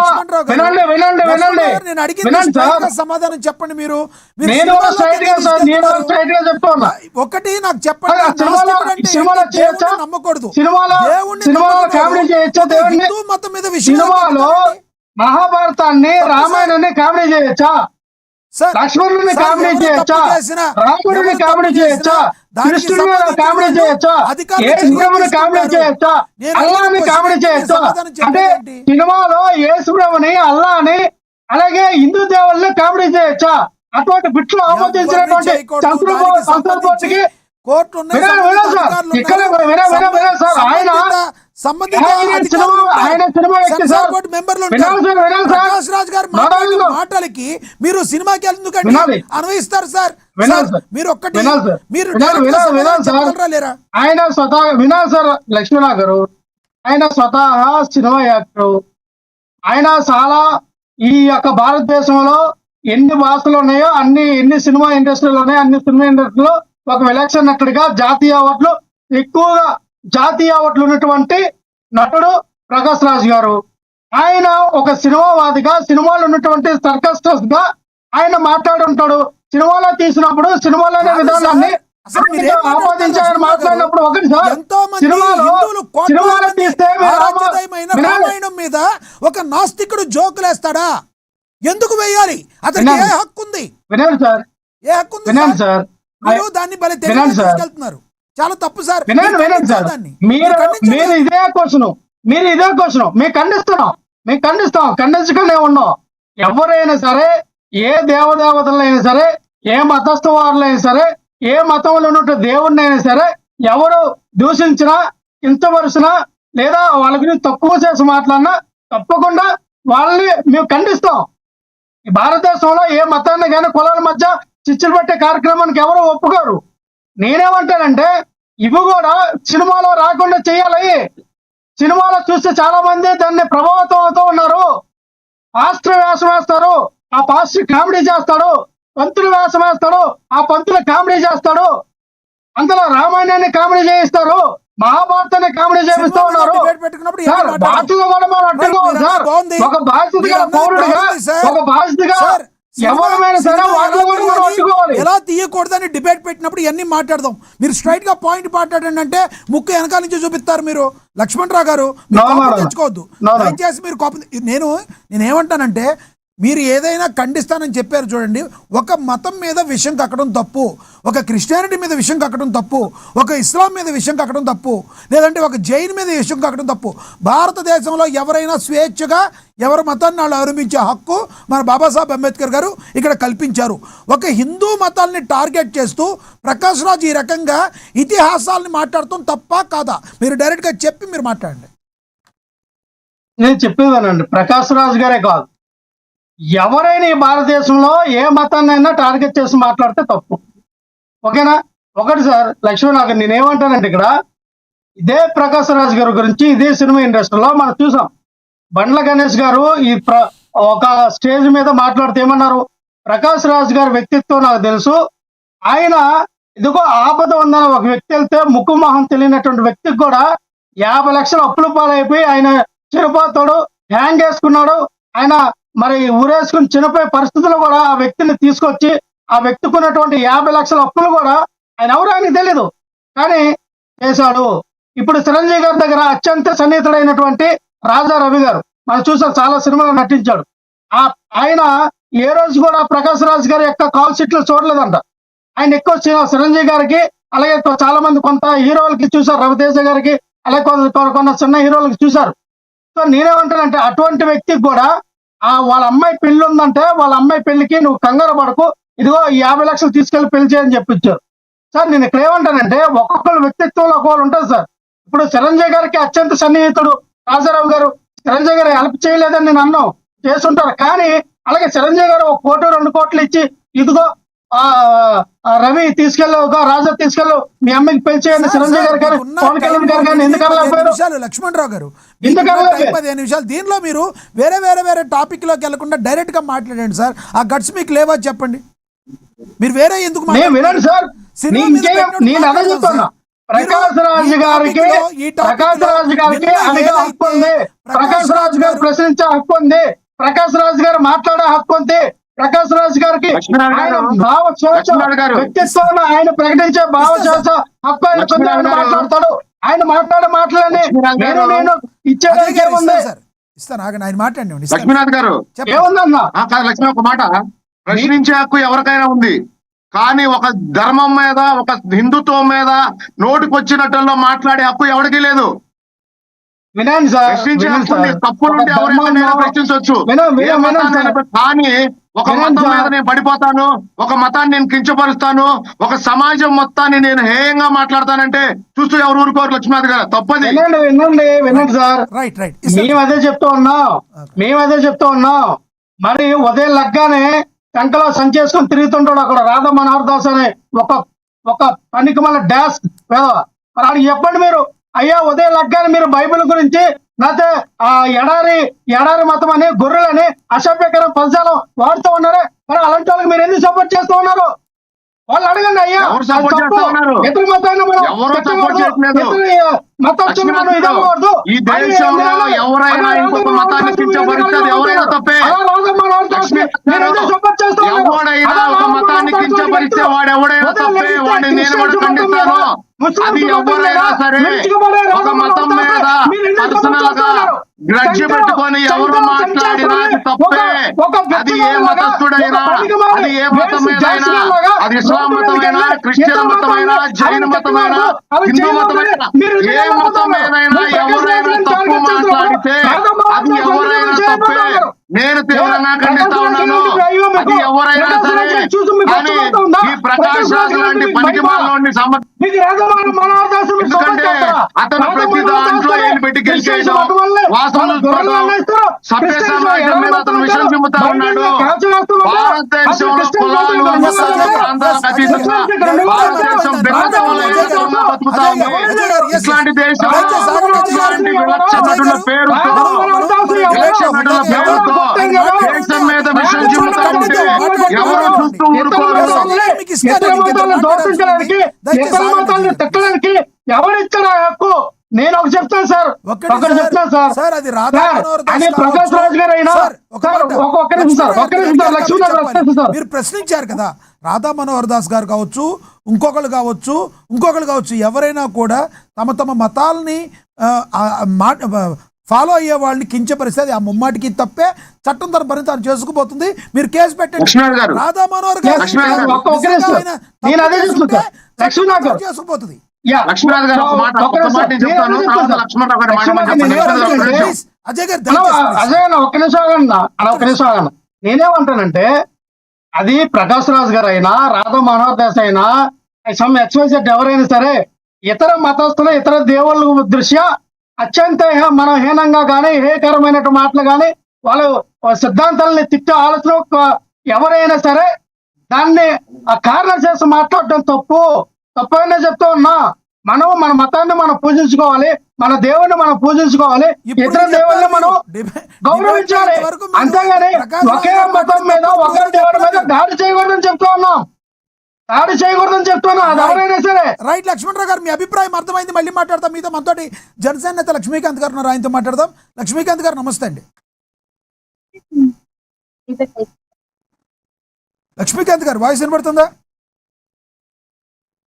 వినండి సార్. సమాధానం చెప్పండి. మీరు నేను స్ట్రైట్ గా చెప్తా ఉన్నా. ఒకటి నాకు చెప్పండి. నమ్మకూడదు. సినిమాలో కామెడీ చేయొచ్చా దేవుడిని? హిందూ మతం మీద విషయం సినిమాలో మహాభారతాన్ని రామాయణాన్ని కామెడీ చేయొచ్చా? లక్ష్మణుని కామెడీ చేయొచ్చా? రాముడిని కామెడీ చేయొచ్చా? కృష్ణుని కామెడీ చేయొచ్చా? యేసుప్రభుని కామెడీ చేయొచ్చా? అల్లాని కామెడీ చేయొచ్చా? అంటే సినిమాలో యేసుప్రభుని, అల్లాని, అలాగే హిందూ దేవుళ్ళని కామెడీ చేయొచ్చా? అటువంటి బిట్లు ఆమోదించినటువంటి సంస్థకి కోర్టు మాటలకి మీరు సినిమాకి ఎందుకంటే అన్వయిస్తారు సార్. మీరు ఒక్కటి లేరా? ఆయన స్వతహా వినాలి సార్. లక్ష్మీనాథ్ గారు ఆయన స్వతహా సినిమా యాక్టర్. ఆయన చాలా ఈ యొక్క భారతదేశంలో ఎన్ని భాషలు ఉన్నాయో ఎన్ని సినిమా ఇండస్ట్రీలు ఉన్నాయో అన్ని సినిమా ఇండస్ట్రీలో ఒక విలక్షణ నటుడిగా ఎక్కువగా జాతీయ అవార్డులు ఉన్నటువంటి నటుడు ప్రకాష్ రాజ్ గారు. ఆయన ఒక సినిమావాదిగా సినిమాలో ఉన్నటువంటి సర్కస్టర్స్ గా ఆయన మాట్లాడుంటాడు. సినిమాలో తీసినప్పుడు సినిమాలోనే విధానాన్ని ఆపాదించాలని మాట్లాడినప్పుడు ఒకటి సార్, సినిమాలో తీస్తే రామాయణం మీద ఒక నాస్తికుడు జోకులేస్తాడా? ఎందుకు వేయాలి? అతనికి ఏ హక్కు ఉంది? వినండి సార్, ఏ హక్కు ఉంది? వినండి సార్. దాన్ని బలి తీసుకెళ్తున్నారు. చాలా తప్పు సార్. వినండి సార్. మీరు ఇదే క్వశ్చన్ మేము ఖండిస్తాం. ఖండించకుండా ఉన్నాం. ఎవరైనా సరే, ఏ దేవదేవతలైనా సరే, ఏ మతస్థ వారులైనా సరే, ఏ మతంలో ఉన్న దేవుడిని అయినా సరే, ఎవరు దూషించినా, కించపరిచినా, లేదా వాళ్ళ గురించి తక్కువ చేసి మాట్లాడినా తప్పకుండా వాళ్ళని మేము ఖండిస్తాం. ఈ భారతదేశంలో ఏ మతాన్ని కానీ కులాల మధ్య చిచ్చులు పెట్టే కార్యక్రమానికి ఎవరు ఒప్పుకోరు. నేనేమంటానంటే ఇవి కూడా సినిమాలో రాకుండా చేయాలి. సినిమాలో చూస్తే చాలా మంది దాన్ని ప్రభావితం అవుతూ ఉన్నారు. పాస్టర్ వేషం వేస్తారు, ఆ పాస్టర్ కామెడీ చేస్తాడు. పంతులు వేషం వేస్తాడు, ఆ పంతులు కామెడీ చేస్తాడు. అందులో రామాయణాన్ని కామెడీ చేయిస్తారు, మహాభారతాన్ని కామెడీ చేపిస్తూ ఉన్నారు. భాషలో కూడా మనం అడ్డుకోవాలి సార్. ఒక బాధ్యతగా పౌరుడిగా, ఒక బాధ్యతగా ఎవరైనా సరే వాళ్ళు కూడా మనం అడ్డుకోవాలి. ఎలా తీయకూడదని డిబేట్ పెట్టినప్పుడు ఇవన్నీ మాట్లాడదాం. మీరు స్ట్రైట్ గా పాయింట్ మాట్లాడండి అంటే ముక్కు వెనకాల నుంచి చూపిస్తారు మీరు. లక్ష్మణరావు గారు తెచ్చుకోవద్దు దయచేసి. మీరు నేనేమంటానంటే మీరు ఏదైనా ఖండిస్తానని చెప్పారు చూడండి. ఒక మతం మీద విషయం కక్కడం తప్పు, ఒక క్రిస్టియానిటీ మీద విషయం కక్కడం తప్పు, ఒక ఇస్లాం మీద విషయం కక్కడం తప్పు, లేదంటే ఒక జైన్ మీద విషయం కక్కడం తప్పు. భారతదేశంలో ఎవరైనా స్వేచ్ఛగా ఎవరి మతాన్ని వాళ్ళు అవలంబించే హక్కు మన బాబాసాహెబ్ అంబేద్కర్ గారు ఇక్కడ కల్పించారు. ఒక హిందూ మతాల్ని టార్గెట్ చేస్తూ ప్రకాష్ రాజ్ ఈ రకంగా ఇతిహాసాలని మాట్లాడటం తప్పా కాదా? మీరు డైరెక్ట్గా చెప్పి మీరు మాట్లాడండి. నేను చెప్పేదానండి, ప్రకాష్ రాజ్ గారే కాదు, ఎవరైనా ఈ భారతదేశంలో ఏ మతాన్నైనా టార్గెట్ చేసి మాట్లాడితే తప్పు. ఓకేనా? ఒకటి సార్ లక్ష్మణ్, నేనేమంటానంటే ఇక్కడ ఇదే ప్రకాష్ రాజ్ గారి గురించి ఇదే సినిమా ఇండస్ట్రీలో మనం చూసాం. బండ్ల గణేష్ గారు ఒక స్టేజ్ మీద మాట్లాడితే ఏమన్నారు? ప్రకాష్ రాజ్ గారి వ్యక్తిత్వం నాకు తెలుసు, ఆయన ఇదిగో ఆపద ఉందని ఒక వ్యక్తి వెళ్తే ముక్కు మొహం తెలియనటువంటి వ్యక్తికి కూడా 50 లక్షలు అప్పుల పాలైపోయి ఆయన చిరుపోతాడు, హ్యాంగ్ వేసుకున్నాడు, ఆయన మరి ఊరేసుకుని చనిపోయే పరిస్థితుల్లో కూడా ఆ వ్యక్తిని తీసుకొచ్చి ఆ వ్యక్తికి ఉన్నటువంటి 50 లక్షల అప్పులు కూడా ఆయన ఎవరు ఆయనకు తెలీదు కానీ చేశాడు. ఇప్పుడు చిరంజీవి గారి దగ్గర అత్యంత సన్నిహితుడైనటువంటి రాజా రవి గారు మనం చూసాం, చాలా సినిమాలు నటించాడు. ఆయన ఏ రోజు కూడా ప్రకాష్ రాజ్ గారి యొక్క కాల్ షీట్లు చూడలేదంట. ఆయన ఎక్కువ చిరంజీవి గారికి, అలాగే చాలా మంది కొంత హీరోలకి చూశారు, రవితేజ గారికి, అలాగే కొంత చిన్న హీరోలకి చూశారు. సో నేనేమంటానంటే అటువంటి వ్యక్తికి కూడా వాళ్ళ అమ్మాయి పెళ్లి ఉందంటే వాళ్ళ అమ్మాయి పెళ్లికి నువ్వు కంగారు పడకు, ఇదిగో 50 లక్షలు తీసుకెళ్లి పెళ్లి చేయని చెప్పించారు. సార్ నేను ఇక్కడ ఏమంటానంటే ఒక్కొక్కరు వ్యక్తిత్వంలో ఒక్కొక్కరు ఉంటుంది సార్. ఇప్పుడు చిరంజీవి గారికి అత్యంత సన్నిహితుడు రాజారావు గారు. చిరంజీవి గారు హెల్ప్ చేయలేదని నేను అన్నాం, చేస్తుంటారు. కానీ అలాగే చిరంజీవి గారు 1 కోటి 2 కోట్లు ఇచ్చి ఇదిగో ఆ రవి తీసుకెళ్ళు, రాజా తీసుకెళ్ళు, మీ అమ్మకి పెళ్లి చేయండి చిరంజీవి గారు కానీ పవన్ కళ్యాణ్ గారు కానీ ఎందుకు అనలేకపోయారు? లక్ష్మణరావు గారు ఎందుకు అనలేకపోయారు? 15 నిమిషాలు దీనిలో మీరు వేరే టాపిక్ లోకి వెళ్లకుండా డైరెక్ట్ గా మాట్లాడండి సార్. ఆ గట్స్ మీకు లేవా చెప్పండి. మీరు వేరే ఎందుకు వినండి సార్, నేను అదే చెప్తున్నా. ప్రకాష్ రాజ్ గారికి అడిగే హక్కు ఉంది, ప్రకాష్ రాజ్ గారు ప్రశ్నించే హక్కు ఉంది, ప్రకాష్ రాజ్ గారు మాట్లాడే హక్కు ఉంది, ప్రకాష్ రాజ్ గారికి వ్యక్తిత్వాన్ని ఆయన ప్రకటించే భావశాస హక్కు ఆయన మాట్లాడతాడు. ఆయన మాట్లాడే మాటలని నేను ఇచ్చేదానికి ఏముంది? ఆయన మాట్లాడండి. లక్ష్మీనాథ్ గారు ఏముందన్నా లక్ష్మీ ఒక మాట, ప్రశ్నించే హక్కు ఎవరికైనా ఉంది. కానీ ఒక ధర్మం మీద, ఒక హిందుత్వం మీద నోటికొచ్చినట్టులో మాట్లాడే హక్కు ఎవరికి లేదు. వినండి సార్, ప్రశ్నించే హక్కు తప్పులుంటే ఎవరైనా ప్రశ్నించవచ్చు. కానీ ఒక మతం మీద నేను పడిపోతాను, ఒక మతాన్ని నేను కించపరుస్తాను, ఒక సమాజం మొత్తాన్ని నేను హేయంగా మాట్లాడతానంటే చూస్తూ ఎవరు ఊరుకోరు. లక్ష్మీనాథ్ గారు తప్పది. వినండి సార్, మేము అదే చెప్తూ ఉన్నాం. మరి ఉదయం లగ్గానే టంకలో సంచేసుకొని తిరుగుతుంటాడు అక్కడ రాధా మనోహర్ దాస్ అనే ఒక పనికి మన డాష్ మరి చెప్పండి మీరు, అయ్యా ఉదయం లగ్గానే మీరు బైబిల్ గురించి లేకపోతే ఆ ఎడారి మతం అని గొర్రెలని అసభ్యకరం పదజాలం వాడుతూ ఉన్నారే, మరి అలాంటి వాళ్ళకి మీరు ఎందుకు సపోర్ట్ చేస్తూ ఉన్నారు? వాళ్ళు అడగండి. అయ్యా ఇతర మతాన్ని మతస్థులను ఈ దేశంలో ఎవరైనా ఇంకొక మతాన్ని కించపరిస్తే ఎవరైనా తప్పే. ఎవడైనా ఒక మతాన్ని కించపరిస్తే వాడు ఎవడైనా తప్పే, వాడిని నేను కూడా ఖండిస్తాను. అది ఎవరైనా సరే ఒక మతం మీద పర్సనల్ గా గ్రడ్జ్ పెట్టుకొని ఎవరు మాట్లాడినా తప్పే. అది ఏ మతస్థుడైనా, అది ఏ మతమైనా, అది ఇస్లాం మతమైనా, క్రిస్టియన్ మతమైనా, జైన మతమైనా, హిందూ మతమైనా, ఏ మతం ఏదైనా ఎవరైనా తప్పు మాట్లాడితే అది ఎవరైనా తప్పే. నేను తీవ్రంగా ఖండిస్తా ఉన్నాను. అది ఎవరైనా సరే. కానీ ఈ ప్రకాష్ రాజ్ లాంటి పనికి మాలోని ఎందుకంటే అతను ప్రతి దాంట్లో ఏం పెట్టి గెలిచేయడం, సభ్య సమాజం మీద అతను విషయం చెబుతా ఉన్నాడు. భారతదేశంలో కులాలు ప్రాంతాలకు అతీతంగా భారతదేశం బతుకుతాము. ఇట్లాంటి దేశం ఇట్లాంటి విలక్షణుల పేరుతో దేశం మీద విషయం చెబుతా ఉంటే ఎవరు చూస్తూ ఊరుకోరు. తిట్టడానికి ఎవరిచ్చారు ఆ హక్కు? నేను ఒకటి చెప్తాను సార్, అని ప్రకాష్ రాజ్ గారు అయినా మీరు ప్రశ్నించారు కదా, రాధా మనోహర్ దాస్ గారు కావచ్చు, ఇంకొకరు కావచ్చు, ఎవరైనా కూడా తమ మతాలని ఫాలో అయ్యే వాళ్ళని కించపరిస్తే అది ఆ ముమ్మాటికి తప్పే, చట్టం తన పని తాను చేసుకుపోతుంది. మీరు కేసు పెట్టండి. రాధా మనోహర్ గారు చేసుకుపోతుంది. లక్ష్మీనాథ్ గారు ఒక మాట చెప్తాను. ఒక్క నిమిషం నేనేమంటానంటే, అది ప్రకాష్ రాజ్ గారు అయినా, రాధా మనోహర్ దాస్ అయినా, సమ్ ఎక్స్వైజెడ్ ఎవరైనా సరే, ఇతర మతస్థులు, ఇతర దేవుళ్ళ దృష్ట్యా అత్యంత మనం హీనంగా కానీ హేకరమైన మాటలు కానీ వాళ్ళు సిద్ధాంతాలని తిట్టే ఆలోచన ఎవరైనా సరే దాన్ని ఆ కారణం చేసి మాట్లాడటం తప్పైనా చెప్తూ ఉన్నా. మనం మన మతాన్ని మనం పూజించుకోవాలి, మన దేవుడిని మనం పూజించుకోవాలి, ఇతర దేవుళ్ళని మనం గౌరవించాలి. అంతేగాని ఒకే మతం మీద, ఒకే దేవుడి మీద దాడి చేయకూడదని చెప్తా ఉన్నాం. అది ఎవరైనా సరే. రైట్ లక్ష్మణరావు గారు, మీ అభిప్రాయం అర్థమైంది. మళ్ళీ మాట్లాడతాం. మీతో మనతోటి జనసేన నేత లక్ష్మీకాంత్ గారు ఉన్నారు, ఆయనతో మాట్లాడదాం. లక్ష్మీకాంత్ గారు నమస్తే అండి. లక్ష్మీకాంత్ గారు వాయిస్ వినబడుతుందా?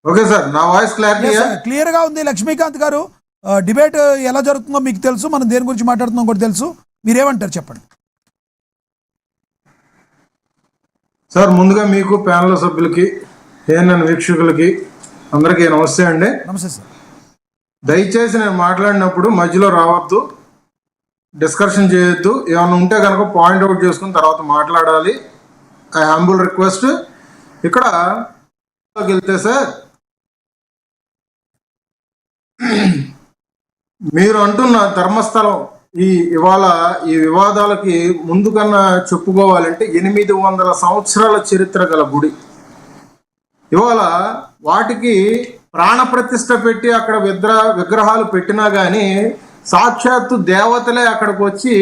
ఓకే సార్, నా వాయిస్ క్లియర్ గా ఉంది. లక్ష్మీకాంత్ గారు, డిబేట్ ఎలా జరుగుతుందో మీకు తెలుసు, మనం దేని గురించి మాట్లాడుతున్నాం కూడా తెలుసు. మీరేమంటారు చెప్పండి సార్. ముందుగా మీకు ప్యానల్ సభ్యులకి, ఏఎన్ఎన్ వీక్షకులకి అందరికీ నమస్తే అండి. నమస్తే సార్. దయచేసి నేను మాట్లాడినప్పుడు మధ్యలో రావద్దు, డిస్కషన్ చేయొద్దు. ఏమైనా ఉంటే కనుక పాయింట్అవుట్ చేసుకుని తర్వాత మాట్లాడాలి. I humble request. ఇక్కడ వెళ్తే సార్ మీరు అంటున్న ధర్మస్థలం ఇవాళ ఈ వివాదాలకి ముందు కన్నా చెప్పుకోవాలంటే 800 సంవత్సరాల చరిత్ర గల గుడి. ఇవాళ వాటికి ప్రాణ ప్రతిష్ఠ పెట్టి అక్కడ విగ్రహాలు పెట్టినా కానీ సాక్షాత్తు దేవతలే అక్కడికి వచ్చి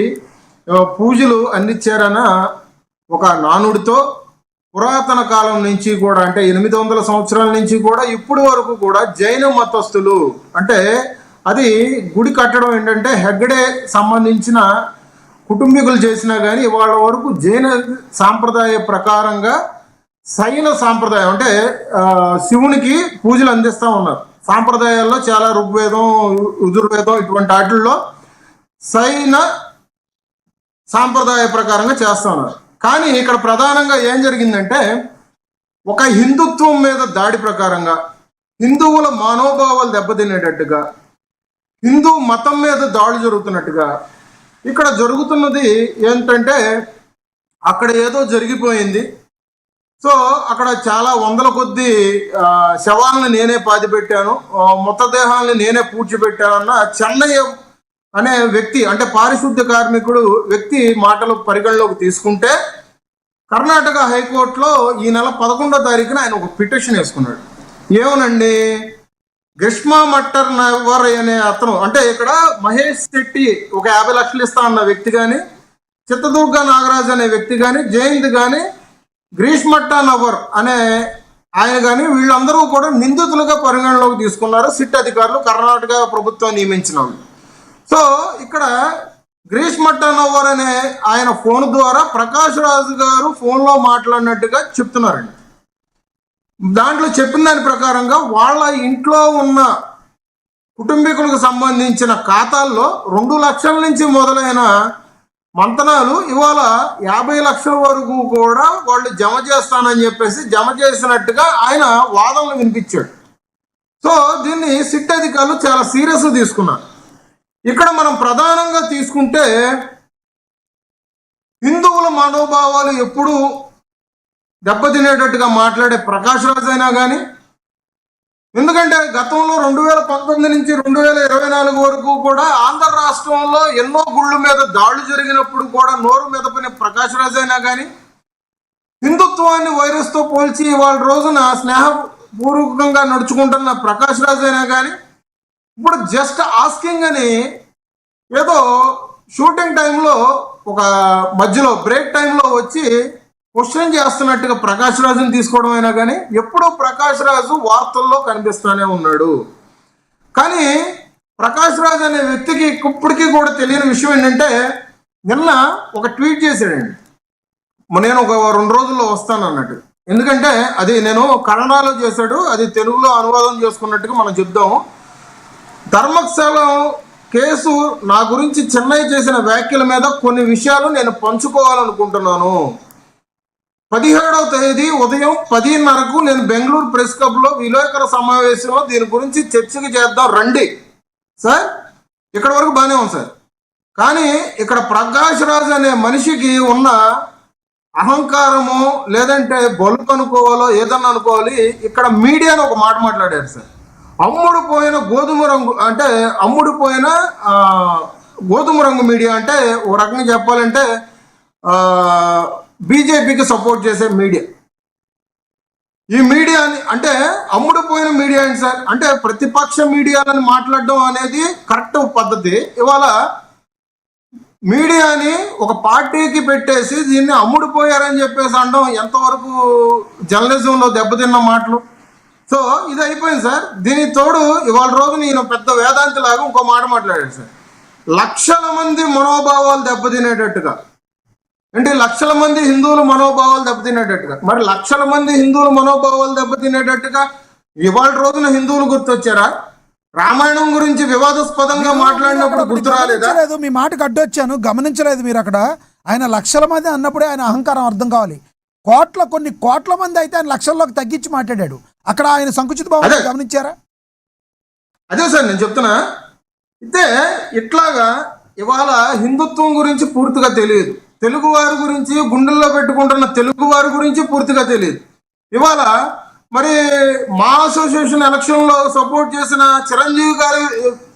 పూజలు అందించారన్న ఒక నానుడితో పురాతన కాలం నుంచి కూడా, అంటే 800 సంవత్సరాల నుంచి కూడా ఇప్పటి వరకు కూడా జైన మతస్థులు, అంటే అది గుడి కట్టడం ఏంటంటే హెగ్డే సంబంధించిన కుటుంబీకులు చేసినా కానీ వాళ్ళ వరకు జైన సాంప్రదాయ ప్రకారంగా శైన సాంప్రదాయం, అంటే శివునికి పూజలు అందిస్తూ ఉన్నారు. సాంప్రదాయాల్లో చాలా ఋగ్వేదం, యజుర్వేదం ఇటువంటి వాటిల్లో శైన సాంప్రదాయ ప్రకారంగా చేస్తూ ఉన్నారు. కానీ ఇక్కడ ప్రధానంగా ఏం జరిగిందంటే ఒక హిందుత్వం మీద దాడి ప్రకారంగా, హిందువుల మనోభావాలు దెబ్బతినేటట్టుగా, హిందూ మతం మీద దాడి జరుగుతున్నట్టుగా ఇక్కడ జరుగుతున్నది ఏంటంటే అక్కడ ఏదో జరిగిపోయింది. సో అక్కడ చాలా వందల కొద్ది శవాలను నేనే పాతిపెట్టాను, మృతదేహాలను నేనే పూడ్చిపెట్టానన్న చెన్నయ్య అనే వ్యక్తి, అంటే పారిశుద్ధ్య కార్మికుడు వ్యక్తి మాటలు పరిగణలోకి తీసుకుంటే కర్ణాటక హైకోర్టులో ఈ నెల 11వ తారీఖున ఆయన ఒక పిటిషన్ వేసుకున్నాడు. ఏమనండి, గ్రీష్మా మట్టర్ నవర్ అనే అతను, అంటే ఇక్కడ మహేష్ శెట్టి ఒక 50 లక్షలు ఇస్తా అన్న వ్యక్తి కానీ, చిత్తదుర్గ నాగరాజు అనే వ్యక్తి కానీ, జయంత్ కానీ, గ్రీష్మట్టా నవర్ అనే ఆయన కానీ వీళ్ళందరూ కూడా నిందితులుగా పరిగణలోకి తీసుకున్నారు సిట్ అధికారులు, కర్ణాటక ప్రభుత్వం నియమించిన వాళ్ళు. సో ఇక్కడ గ్రీష్మట్టా నవర్ అనే ఆయన ఫోన్ ద్వారా ప్రకాష్ రాజు గారు ఫోన్లో మాట్లాడినట్టుగా చెప్తున్నారండి. దాంట్లో చెప్పిన దాని ప్రకారంగా వాళ్ళ ఇంట్లో ఉన్న కుటుంబీకులకు సంబంధించిన ఖాతాల్లో 2 లక్షల నుంచి మొదలైన మంతనాలు ఇవాళ 50 లక్షల వరకు కూడా వాళ్ళు జమ చేస్తానని చెప్పేసి జమ చేసినట్టుగా ఆయన వాదనలు వినిపించాడు. సో దీన్ని సిట్ అధికారులు చాలా సీరియస్గా తీసుకున్నారు. ఇక్కడ మనం ప్రధానంగా తీసుకుంటే హిందువుల మనోభావాలు ఎప్పుడు దెబ్బతినేటట్టుగా మాట్లాడే ప్రకాష్ రాజ్ అయినా కానీ, ఎందుకంటే గతంలో 2019 నుంచి 2024 వరకు కూడా ఆంధ్ర రాష్ట్రంలో ఎన్నో గుళ్ళు మీద దాడులు జరిగినప్పుడు కూడా నోరు మెదపని ప్రకాష్ రాజ్ అయినా కానీ, హిందుత్వాన్ని వైరస్తో పోల్చి వాళ్ళ రోజున స్నేహపూర్వకంగా నడుచుకుంటున్న ప్రకాష్ రాజ్ అయినా కానీ, ఇప్పుడు జస్ట్ ఆస్కింగ్ అని ఏదో షూటింగ్ టైంలో ఒక మధ్యలో బ్రేక్ టైంలో వచ్చి క్వశ్చన్ చేస్తున్నట్టుగా ప్రకాష్ రాజుని తీసుకోవడం అయినా కానీ ఎప్పుడూ ప్రకాష్ రాజు వార్తల్లో కనిపిస్తూనే ఉన్నాడు. కానీ ప్రకాష్ రాజు అనే వ్యక్తికి ఇప్పటికీ కూడా తెలియని విషయం ఏంటంటే నిన్న ఒక ట్వీట్ చేశాడండి, నేను ఒక 2 రోజుల్లో వస్తాను అన్నట్టు. ఎందుకంటే అది నేను కన్నడలో చేశాడు, అది తెలుగులో అనువాదం చేసుకున్నట్టుగా మనం చెప్దాము. ధర్మస్థలం కేసు నా గురించి చెన్నై చేసిన వ్యాఖ్యల మీద కొన్ని విషయాలు నేను పంచుకోవాలనుకుంటున్నాను. 17వ తేదీ ఉదయం 10:30కు నేను బెంగళూరు ప్రెస్ క్లబ్లో విలేకరుల సమావేశంలో దీని గురించి చర్చకు చేద్దాం రండి. సార్ ఇక్కడ వరకు బాగానే ఉంది సార్, కానీ ఇక్కడ ప్రకాష్ రాజ్ అనే మనిషికి ఉన్న అహంకారము లేదంటే బలుపు అనుకోవాలో ఏదన్నా అనుకోవాలి, ఇక్కడ మీడియాను ఒక మాట మాట్లాడారు సార్. అమ్ముడుపోయిన గోధుమ రంగు, అంటే అమ్ముడుపోయిన గోధుమ రంగు మీడియా, అంటే ఒక రకంగా చెప్పాలంటే బీజేపీకి సపోర్ట్ చేసే మీడియా. ఈ మీడియాని అంటే అమ్ముడుపోయిన మీడియా ఏంటి సార్, అంటే ప్రతిపక్ష మీడియాలని మాట్లాడడం అనేది కరెక్ట్ పద్ధతి. ఇవాళ మీడియాని ఒక పార్టీకి పెట్టేసి దీన్ని అమ్ముడుపోయారని చెప్పేసి అనడం ఎంతవరకు జర్నలిజంలో దెబ్బతిన్న మాటలు. సో ఇది అయిపోయింది సార్. దీనికి తోడు ఇవాళ రోజు నేను పెద్ద వేదాంతి లాగా ఇంకో మాట మాట్లాడాడు సార్, లక్షల మంది మనోభావాలు దెబ్బతినేటట్టుగా. అంటే లక్షల మంది హిందువుల మనోభావాలు దెబ్బతినేటట్టుగా, మరి లక్షల మంది హిందువుల మనోభావాలు దెబ్బతినేటట్టుగా ఇవాళ రోజున హిందువులు గుర్తొచ్చారా? రామాయణం గురించి వివాదాస్పదంగా మాట్లాడినప్పుడు గుర్తు రాలేదా? మీ మాటకు అడ్డొచ్చాను, గమనించలేదు మీరు. అక్కడ ఆయన లక్షల మంది అన్నప్పుడే ఆయన అహంకారం అర్థం కావాలి. కొన్ని కోట్ల మంది అయితే ఆయన లక్షల్లోకి తగ్గించి మాట్లాడాడు. అక్కడ ఆయన సంకుచిత భావం గమనించారా? అదే సార్ నేను చెప్తున్నా. అయితే ఇట్లాగా ఇవాళ హిందుత్వం గురించి పూర్తిగా తెలియదు, తెలుగు వారి గురించి గుండెల్లో పెట్టుకుంటున్న తెలుగు వారి గురించి పూర్తిగా తెలియదు. ఇవాళ మరి మా అసోసియేషన్ ఎలక్షన్లో సపోర్ట్ చేసిన చిరంజీవి గారి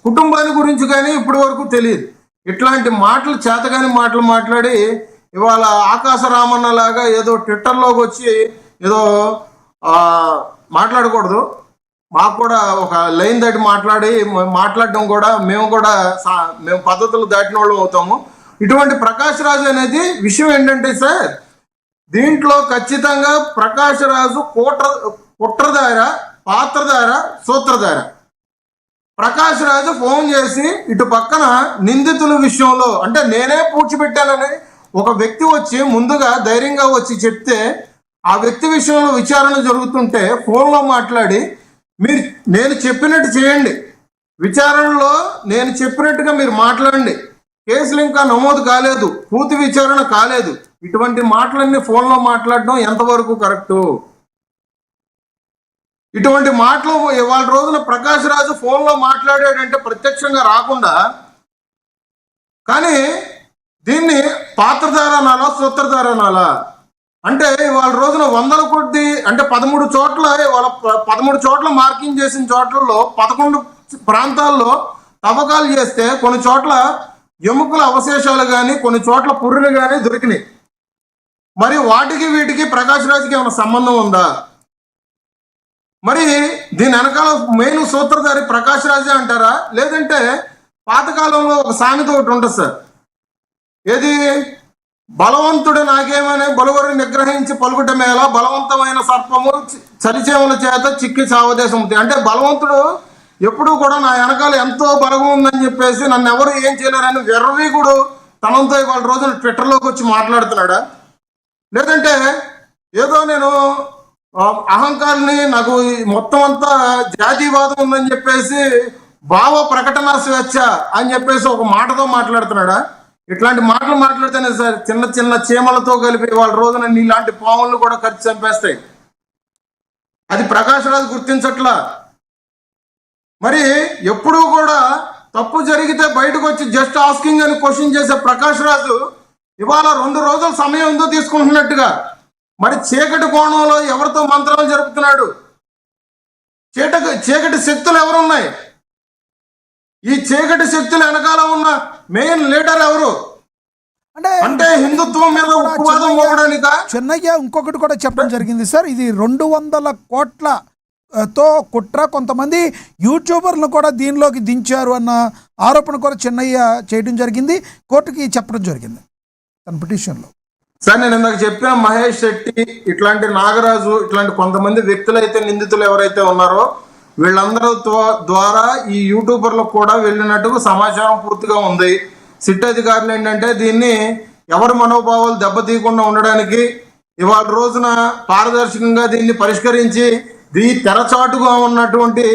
కుటుంబాన్ని గురించి కానీ ఇప్పటి వరకు తెలియదు. ఇట్లాంటి మాటలు, చేతగాని మాటలు మాట్లాడి ఇవాళ ఆకాశ రామన్న లాగా ఏదో ట్విట్టర్లోకి వచ్చి ఏదో మాట్లాడకూడదు. మాకు కూడా ఒక లైన్ దాటి మాట్లాడడం కూడా మేము పద్ధతులు దాటిన వాళ్ళం అవుతాము. ఇటువంటి ప్రకాష్ రాజు అనేది విషయం ఏంటంటే సార్, దీంట్లో ఖచ్చితంగా ప్రకాష్ రాజు కుట్రధార, పాత్రధార, సూత్రధార. ప్రకాష్ రాజు ఫోన్ చేసి ఇటు పక్కన నిందితుల విషయంలో అంటే నేనే పూడ్చిపెట్టానని ఒక వ్యక్తి వచ్చి ముందుగా ధైర్యంగా వచ్చి చెప్తే, ఆ వ్యక్తి విషయంలో విచారణ జరుగుతుంటే ఫోన్లో మాట్లాడి నేను చెప్పినట్టు చేయండి, విచారణలో నేను చెప్పినట్టుగా మీరు మాట్లాడండి, కేసులు ఇంకా నమోదు కాలేదు, పూర్తి విచారణ కాలేదు, ఇటువంటి మాటలన్నీ ఫోన్లో మాట్లాడడం ఎంతవరకు కరెక్టు? ఇటువంటి మాటలు ఇవాళ రోజున ప్రకాష్ రాజు ఫోన్లో మాట్లాడాడంటే ప్రత్యక్షంగా రాకుండా, కానీ దీన్ని పాత్రధార అనాలా, సూత్రధార అనాలా? అంటే ఇవాళ రోజున వందల కొద్ది అంటే 13 చోట్ల ఇవాళ 13 చోట్ల మార్కింగ్ చేసిన చోట్లలో 11 ప్రాంతాల్లో తవ్వకాలు చేస్తే కొన్ని చోట్ల ఎముకల అవశేషాలు కానీ, కొన్ని చోట్ల పుర్రెలు కానీ దొరికినాయి. మరి వాటికి వీటికి ప్రకాష్ రాజుకి ఏమైనా సంబంధం ఉందా? మరి దీని వెనకాల మెయిన్ సూత్రధారి ప్రకాష్ రాజే అంటారా? లేదంటే పాతకాలంలో ఒక సామెత ఒకటి ఉంటుంది సార్, ఏది బలవంతుడు నాకేమని బలువరిని నిగ్రహించి పలుకుట మేళ, బలవంతమైన సర్పము చలిచేముల చేత చిక్కి చావదేశం. అంటే బలవంతుడు ఎప్పుడూ కూడా నా వెనకాల ఎంతో బలగం ఉందని చెప్పేసి నన్ను ఎవరు ఏం చేయలేరని వెర్రవీగుడు తనంతో ఇవాళ రోజున ట్విట్టర్లోకి వచ్చి మాట్లాడుతున్నాడా? లేదంటే ఏదో నేను అహంకారిని, నాకు మొత్తం అంతా జాతీయవాదం ఉందని చెప్పేసి భావ ప్రకటన స్వేచ్ఛ అని చెప్పేసి ఒక మాటతో మాట్లాడుతున్నాడా? ఇట్లాంటి మాటలు మాట్లాడితేనే సార్ చిన్న చిన్న చీమలతో కలిపి వాళ్ళ రోజున ఇలాంటి పాములను కూడా ఖర్చు చంపేస్తాయి. అది ప్రకాష్ రాజు గుర్తించట్లా. మరి ఎప్పుడూ కూడా తప్పు జరిగితే బయటకు వచ్చి జస్ట్ ఆస్కింగ్ అని క్వశ్చన్ చేసే ప్రకాష్ రాజు ఇవాళ 2 రోజుల సమయం ఎందుకు తీసుకుంటున్నట్టుగా, మరి చీకటి కోణంలో ఎవరితో మంత్రాలు జరుపుతున్నాడు? చీకటి శక్తులు ఎవరున్నాయి? ఈ చీకటి శక్తులు వెనకాల ఉన్న మెయిన్ లీడర్ ఎవరు? అంటే హిందుత్వం మీద ఉపవాదం పోవడానిక? చెన్నయ్య ఇంకొకటి కూడా చెప్పడం జరిగింది సార్, ఇది 200 కోట్లతో కుట్ర, కొంతమంది యూట్యూబర్లను కూడా దీనిలోకి దించారు అన్న ఆరోపణ కూడా చెన్నయ్య చేయడం జరిగింది, కోర్టుకి చెప్పడం జరిగింది తన పిటిషన్లో. సార్ నేను ఇందాక చెప్పిన మహేష్ శెట్టి, ఇట్లాంటి నాగరాజు, ఇట్లాంటి కొంతమంది వ్యక్తులైతే నిందితులు ఎవరైతే ఉన్నారో వీళ్ళందరూ ద్వారా ఈ యూట్యూబర్లకు కూడా వెళ్ళినట్టుగా సమాచారం పూర్తిగా ఉంది. సిట్ అధికారులు ఏంటంటే దీన్ని ఎవరి మనోభావాలు దెబ్బతీయకుండా ఉండడానికి ఇవాళ రోజున పారదర్శకంగా దీన్ని పరిష్కరించి తెరచాటుగా ఉన్నటువంటి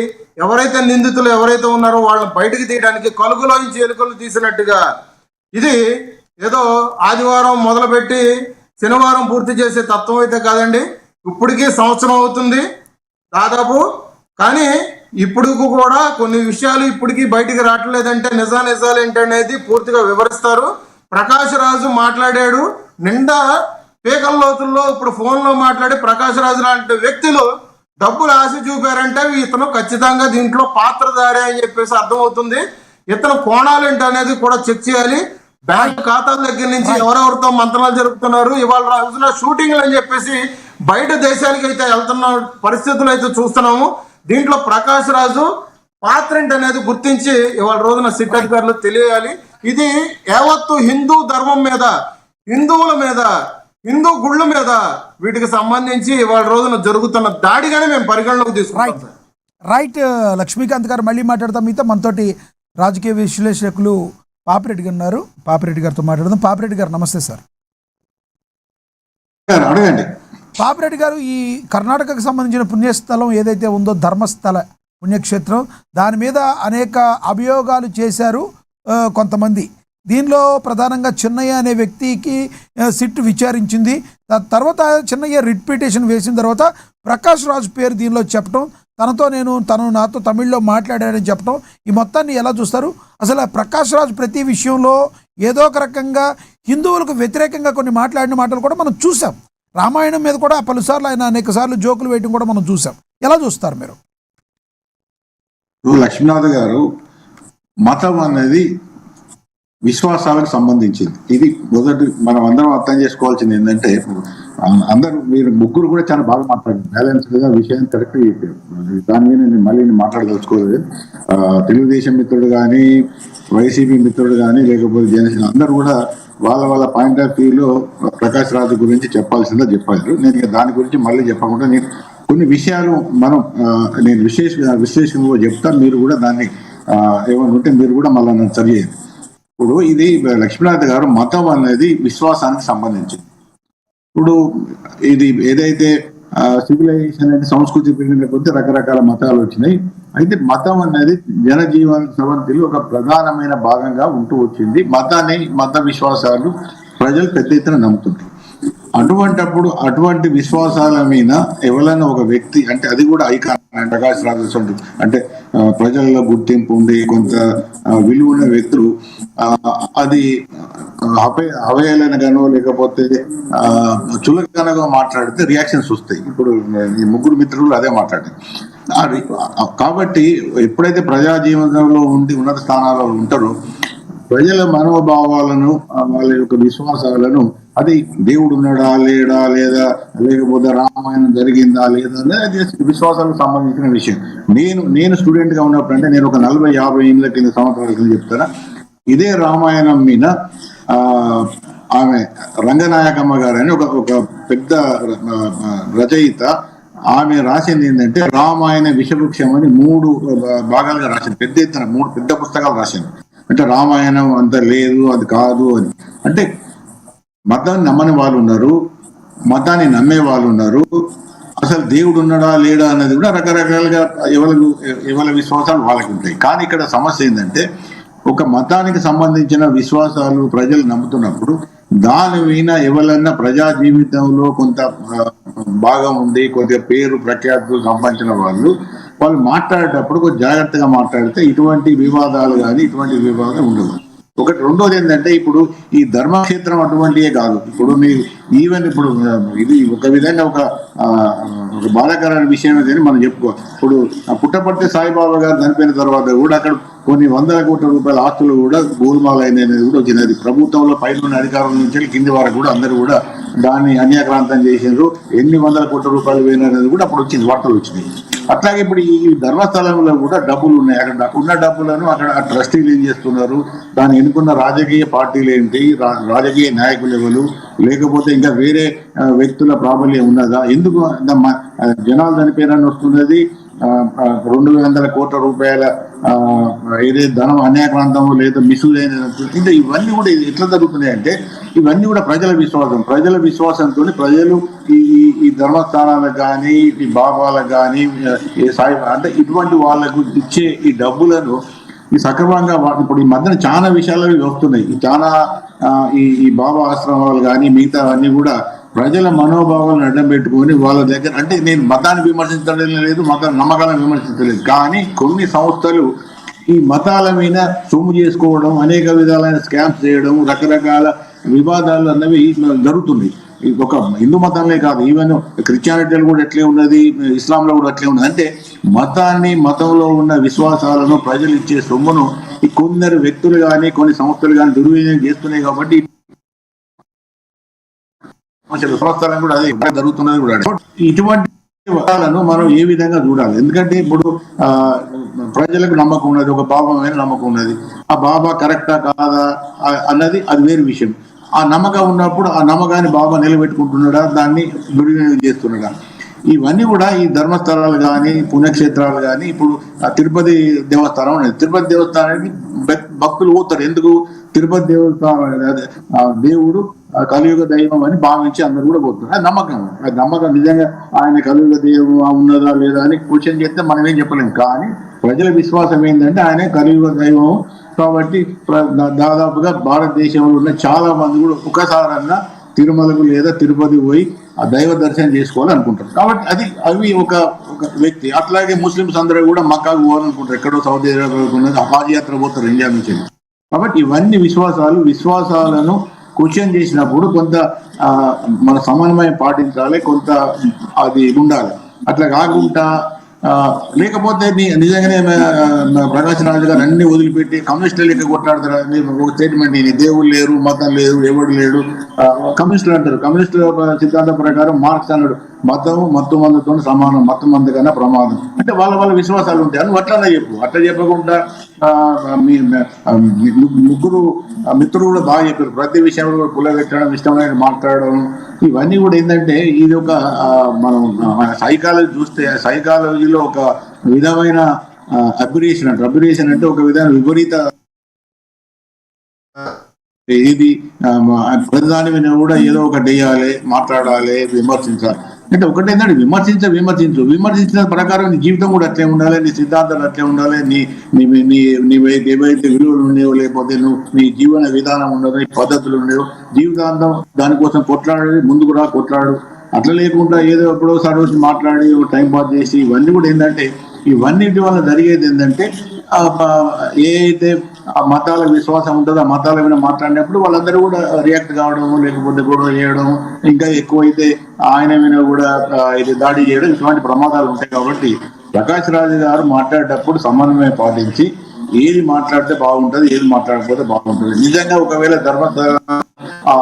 ఎవరైతే నిందితులు ఎవరైతే ఉన్నారో వాళ్ళని బయటకు తీయడానికి కలుగులోంచి ఎలుకలు తీసినట్టుగా, ఇది ఏదో ఆదివారం మొదలుపెట్టి శనివారం పూర్తి చేసే తత్వం అయితే కాదండి. ఇప్పటికీ సంవత్సరం అవుతుంది దాదాపు, కానీ ఇప్పుడు కూడా కొన్ని విషయాలు ఇప్పటికీ బయటికి రావట్లేదంటే నిజాలు ఏంటనేది పూర్తిగా వివరిస్తారు. ప్రకాష్ రాజు మాట్లాడాడు నిండా పీకల లోతుల్లో. ఇప్పుడు ఫోన్లో మాట్లాడి ప్రకాష్ రాజు లాంటి వ్యక్తులు డబ్బులు ఆశ చూపారంటే ఇతను ఖచ్చితంగా దీంట్లో పాత్రధారి అని చెప్పేసి అర్థమవుతుంది. ఇతను కోణాలు ఏంటనేది కూడా చెక్ చేయాలి. బ్యాంక్ ఖాతాల దగ్గర నుంచి ఎవరెవరితో మంత్రాలు జరుపుతున్నారు, ఇవాళ రోజున షూటింగ్లు అని చెప్పేసి బయట దేశాలకి అయితే వెళ్తున్న పరిస్థితులు అయితే చూస్తున్నాము. దీంట్లో ప్రకాష్ రాజు పాత్ర ఏంటనేది గుర్తించి ఇవాళ రోజున సిట్ అధికారులు తెలియాలి. ఇది యావత్తు హిందూ ధర్మం మీద, హిందువుల మీద, హిందూ గుళ్ళ మీద వీటికి సంబంధించి ఇవాళ రోజున జరుగుతున్న దాడిగానే మేము పరిగణలోకి తీసుకుంటాం. రైట్ లక్ష్మీకాంత్ గారు మళ్ళీ మాట్లాడతాం మీతో. మనతోటి రాజకీయ విశ్లేషకులు పాపిరెడ్డి గారు ఉన్నారు, పాపిరెడ్డి గారితో మాట్లాడదాం. పాపిరెడ్డి గారు నమస్తే సార్. అడగండి. పాపిరెడ్డి గారు, ఈ కర్ణాటకకు సంబంధించిన పుణ్యస్థలం ఏదైతే ఉందో ధర్మస్థల పుణ్యక్షేత్రం, దాని మీద అనేక అభియోగాలు చేశారు కొంతమంది. దీనిలో ప్రధానంగా చిన్నయ్య అనే వ్యక్తికి సిట్ విచారించింది. తర్వాత చిన్నయ్య రిట్ పిటిషన్ వేసిన తర్వాత ప్రకాష్ రాజు పేరు దీనిలో చెప్పడం, తను నాతో తమిళ్లో మాట్లాడాడని చెప్పడం, ఈ మొత్తాన్ని ఎలా చూస్తారు? అసలు ప్రకాష్ రాజు ప్రతి విషయంలో ఏదో ఒక రకంగా హిందువులకు వ్యతిరేకంగా కొన్ని మాట్లాడిన మాటలు కూడా మనం చూసాం. రామాయణం మీద కూడా పలుసార్లు ఆయన అనేక సార్లు జోకులు వేయడం కూడా మనం చూసాం. ఎలా చూస్తారు మీరు? లక్ష్మీనాథ్ గారు, మతం అనేది విశ్వాసాలకు సంబంధించింది. ఇది మొదటి మనం అందరం అర్థం చేసుకోవాల్సింది ఏంటంటే, అందరూ మీరు ముగ్గురు కూడా చాలా బాగా మాట్లాడారు, బ్యాలెన్స్ గా విషయం కరెక్ట్ చెప్పారు. దాని మీద నేను మళ్ళీ మాట్లాడదలుచుకోలేదు. తెలుగుదేశం మిత్రుడు కానీ, వైసీపీ మిత్రుడు కానీ, లేకపోతే జనసేన అందరూ కూడా వాళ్ళ వాళ్ళ పాయింట్ ఆఫ్ వ్యూలో ప్రకాష్ రాజు గురించి చెప్పాల్సిందో చెప్పారు. నేను ఇక దాని గురించి మళ్ళీ చెప్పకుండా నేను కొన్ని విషయాలు నేను విశ్లేషణలో చెప్తా, మీరు కూడా దాన్ని ఏమైనా ఉంటే మీరు కూడా మళ్ళీ నన్ను సరిచేయండి. ఇప్పుడు ఇది లక్ష్మీనాథ్ గారు మతం అనేది విశ్వాసానికి సంబంధించింది. ఇప్పుడు ఇది ఏదైతే సివిలైజేషన్ అనేది సంస్కృతి పెరిగిన కొద్దీ రకరకాల మతాలు వచ్చినాయి. అయితే మతం అనేది జనజీవన సవంతిలో ఒక ప్రధానమైన భాగంగా ఉంటూ వచ్చింది. మత విశ్వాసాలు ప్రజలు పెద్ద ఎత్తున నమ్ముతుంటారు. అటువంటి విశ్వాసాల మీద ఎవరైనా ఒక వ్యక్తి, అంటే అది కూడా ఐకాన్ ప్రకాష్ రాజు అంటే ప్రజల్లో గుర్తింపు ఉండి కొంత విలువ ఉన్న వ్యక్తులు అది అవహేళనగానో లేకపోతే చులకనగా మాట్లాడితే రియాక్షన్స్ వస్తాయి. ఇప్పుడు ఈ ముగ్గురు మిత్రులు అదే మాట్లాడారు. కాబట్టి ఎప్పుడైతే ప్రజా జీవనంలో ఉండి ఉన్నత స్థానాల్లో ఉంటారో ప్రజల మనోభావాలను, వాళ్ళ యొక్క విశ్వాసాలను, అది దేవుడు ఉన్నాడా లేడా, లేకపోతే రామాయణం జరిగిందా లేదా అనేది విశ్వాసాలకు సంబంధించిన విషయం. నేను స్టూడెంట్ గా ఉన్నప్పుడు, అంటే నేను ఒక 40-50 ఏళ్ళ కింద సంవత్సరాల కింద చెప్తారా, ఇదే రామాయణం మీద ఆమె రంగనాయకమ్మ గారు అని ఒక పెద్ద రచయిత, ఆమె రాసింది ఏంటంటే రామాయణ విషవృక్షం అని 3 భాగాలుగా రాసింది. పెద్ద ఎత్తున 3 పెద్ద పుస్తకాలు రాసింది. అంటే రామాయణం అంత లేదు, అది కాదు అని. అంటే మతాన్ని నమ్మని వాళ్ళు ఉన్నారు, మతాన్ని నమ్మే వాళ్ళు ఉన్నారు, అసలు దేవుడు ఉన్నాడా లేడా అన్నది కూడా రకరకాలుగా ఎవరి విశ్వాసాలు వాళ్ళకి ఉంటాయి. కానీ ఇక్కడ సమస్య ఏంటంటే, ఒక మతానికి సంబంధించిన విశ్వాసాలు ప్రజలు నమ్ముతున్నప్పుడు దాని మీద ఎవరన్నా ప్రజా జీవితంలో కొంత భాగం ఉంది, కొద్దిగా పేరు ప్రఖ్యాతులు సంపాదించిన వాళ్ళు మాట్లాడేటప్పుడు కొంచెం జాగ్రత్తగా మాట్లాడితే ఇటువంటి వివాదాలు ఉండవు. ఒకటి. రెండోది ఏంటంటే, ఇప్పుడు ఈ ధర్మక్షేత్రం అటువంటివే కాదు. ఇప్పుడు ఈవెన్ ఇప్పుడు ఇది ఒక విధంగా ఒక బాధాకరమైన విషయం అని మనం చెప్పుకోవాలి. ఇప్పుడు పుట్టపర్తి సాయిబాబా గారు చనిపోయిన తర్వాత కూడా అక్కడ కొన్ని 100 కోట్ల రూపాయల ఆస్తులు కూడా గోల్మాల్ అయినది కూడా వచ్చినది. ప్రభుత్వంలో పైన అధికారుల నుంచి కింది వరకు కూడా అందరూ కూడా దాన్ని అన్యాక్రాంతం చేసినారు. ఎన్ని 100 కోట్ల రూపాయలు పోయినది కూడా అప్పుడు వచ్చింది, వార్తలు వచ్చినాయి. అట్లాగే ఇప్పుడు ఈ ధర్మస్థలంలో కూడా డబ్బులు ఉన్నాయి. అక్కడ ఉన్న డబ్బులను అక్కడ ట్రస్టీలు ఏం చేస్తున్నారు, దాన్ని ఎన్నుకున్న రాజకీయ పార్టీలు ఏంటి, రాజకీయ నాయకులు ఎవరు, లేకపోతే ఇంకా వేరే వ్యక్తుల ప్రాబల్యం ఉన్నదా, ఎందుకు జనాలు చనిపోయారని వస్తున్నది. 200 కోట్ల రూపాయల ఏదైతే ధనం అన్యాక్రాంతం లేదా మిస్యూజ్ అయిన, ఇంకా ఇవన్నీ కూడా ఎట్లా జరుగుతున్నాయి అంటే, ఇవన్నీ కూడా ప్రజల విశ్వాసంతో ప్రజలు ఈ ధర్మస్థానాలకు కానీ, ఈ బాబాలకు కానీ, సాయి అంటే ఇటువంటి వాళ్ళకు ఇచ్చే ఈ డబ్బులను ఈ సక్రమంగా ఇప్పుడు ఈ మధ్యన చాలా విషయాలు వస్తున్నాయి. ఈ బాబా ఆశ్రమాలు కానీ మిగతావన్నీ కూడా ప్రజల మనోభావాలను అడ్డం పెట్టుకొని వాళ్ళ దగ్గర, అంటే నేను మతాన్ని విమర్శించడం లేదు, మత నమ్మకాలను విమర్శించలేదు, కానీ కొన్ని సంస్థలు ఈ మతాల మీద సొమ్ము చేసుకోవడం, అనేక విధాలైన స్కామ్స్ చేయడం, రకరకాల వివాదాలు అన్నవి జరుగుతున్నాయి. ఒక హిందూ మతంలో కాదు, ఈవెన్ క్రిస్టియానిటీలో కూడా ఎట్లే ఉన్నది, ఇస్లాంలో కూడా అట్లే ఉన్నది. అంటే మతంలో ఉన్న విశ్వాసాలను, ప్రజలు ఇచ్చే సొమ్మును ఈ కొందరు వ్యక్తులు కానీ కొన్ని సంస్థలు కానీ దుర్వినియోగం చేస్తున్నాయి. కాబట్టి సంవత్సరం కూడా అదే జరుగుతున్నది కూడా. ఇటువంటి విషయాలను మనం ఏ విధంగా చూడాలి? ఎందుకంటే ఇప్పుడు ప్రజలకు నమ్మకం ఉన్నది, ఒక బాబా మీద నమ్మకం ఉన్నది, ఆ బాబా కరెక్టా కాదా అన్నది అది వేరు విషయం. ఆ నమ్మకం ఉన్నప్పుడు ఆ నమ్మకాన్ని బాబా నిలబెట్టుకుంటున్నాడా, దాన్ని దుర్వినియోగం చేస్తున్నాడా? ఇవన్నీ కూడా ఈ ధర్మస్థలాలు కానీ, పుణ్యక్షేత్రాలు కానీ, ఇప్పుడు తిరుపతి దేవస్థానం అనేది, తిరుపతి దేవస్థానానికి భక్తులు పోతారు. ఎందుకు? తిరుపతి దేవస్థానం దేవుడు కలియుగ దైవం అని భావించి అందరు కూడా పోతున్నారు. అది నమ్మకం నిజంగా ఆయన కలియుగ దైవం ఉన్నదా లేదా అని క్వశ్చన్ చేస్తే మనం ఏం చెప్పలేము. కానీ ప్రజల విశ్వాసం ఏంటంటే ఆయన కలియుగ దైవం. కాబట్టి దాదాపుగా భారతదేశంలో ఉన్న చాలా మంది కూడా ఒకసారన్నా తిరుమలకు లేదా తిరుపతి పోయి ఆ దైవ దర్శనం చేసుకోవాలనుకుంటారు. కాబట్టి అవి ఒక వ్యక్తి. అట్లాగే ముస్లిమ్స్ అందరూ కూడా మక్కాకు పోవాలనుకుంటారు, ఎక్కడో సౌదీ అరేబియా హాజ్ యాత్ర పోతారు ఇండియా నుంచి. కాబట్టి ఇవన్నీ విశ్వాసాలను క్వశ్చన్ చేసినప్పుడు కొంత మన సమన్వయం పాటించాలి, కొంత అది ఉండాలి. అట్లా కాకుండా లేకపోతే నిజంగానే ప్రకాశ్ రాజు గారు అన్ని వదిలిపెట్టి కమ్యూనిస్టులు లెక్క కొట్లాడతారు. ఒక స్టేట్మెంట్, దేవుడు లేరు, మతం లేదు, ఎవడు లేడు. కమ్యూనిస్టులు అంటారు, కమ్యూనిస్టుల సిద్ధాంతం ప్రకారం మార్క్స్ అన్నాడు మత్తు మందుతో సమానం, మత్తు మందు కన్నా ప్రమాదం. అంటే వాళ్ళ విశ్వాసాలు ఉంటాయి. అని అట్లనే చెప్పు. అట్లా చెప్పకుండా ముగ్గురు మిత్రులు కూడా బాగా చెప్పారు. ప్రతి విషయంలో కూడా పుల్లబెట్టడం, ఇష్టమైన మాట్లాడడం, ఇవన్నీ కూడా ఏంటంటే ఇది ఒక మనం సైకాలజీ చూస్తే సైకాలజీలో ఒక విధమైన అబ్యురేషన్ అంటే ఒక విధమైన విపరీత ఇది ప్రతిదాని మీద కూడా ఏదో ఒకటి వేయాలి, మాట్లాడాలి, విమర్శించాలి. అంటే ఒకటేంటంటే విమర్శించిన ప్రకారం నీ జీవితం కూడా అట్లే ఉండాలి, నీ సిద్ధాంతాలు అట్లే ఉండాలి, ఏవైతే విలువలు ఉండేవో, లేకపోతే నీ జీవన విధానం ఉండదు, నీ పద్ధతులు ఉండేవో, జీవితాంతం దానికోసం కొట్లాడి ముందుకు కొట్లాడు. అట్లా లేకుండా ఏదో ఎప్పుడోసారి వచ్చి మాట్లాడి టైం పాస్ చేసి ఇవన్నీ కూడా ఏంటంటే ఇవన్నిటి వల్ల జరిగేది ఏంటంటే ఏ అయితే ఆ మతాల విశ్వాసం ఉంటుందో ఆ మతాల మీద మాట్లాడినప్పుడు వాళ్ళందరూ కూడా రియాక్ట్ కావడం, లేకపోతే గొడవ చేయడం, ఇంకా ఎక్కువైతే ఆయన మీద కూడా ఇది దాడి చేయడం, ఇటువంటి ప్రమాదాలు ఉంటాయి. కాబట్టి ప్రకాష్ రాజు గారు మాట్లాడేటప్పుడు సమన్వయం పాటించి ఏది మాట్లాడితే బాగుంటుంది, ఏది మాట్లాడకపోతే బాగుంటుంది. నిజంగా ఒకవేళ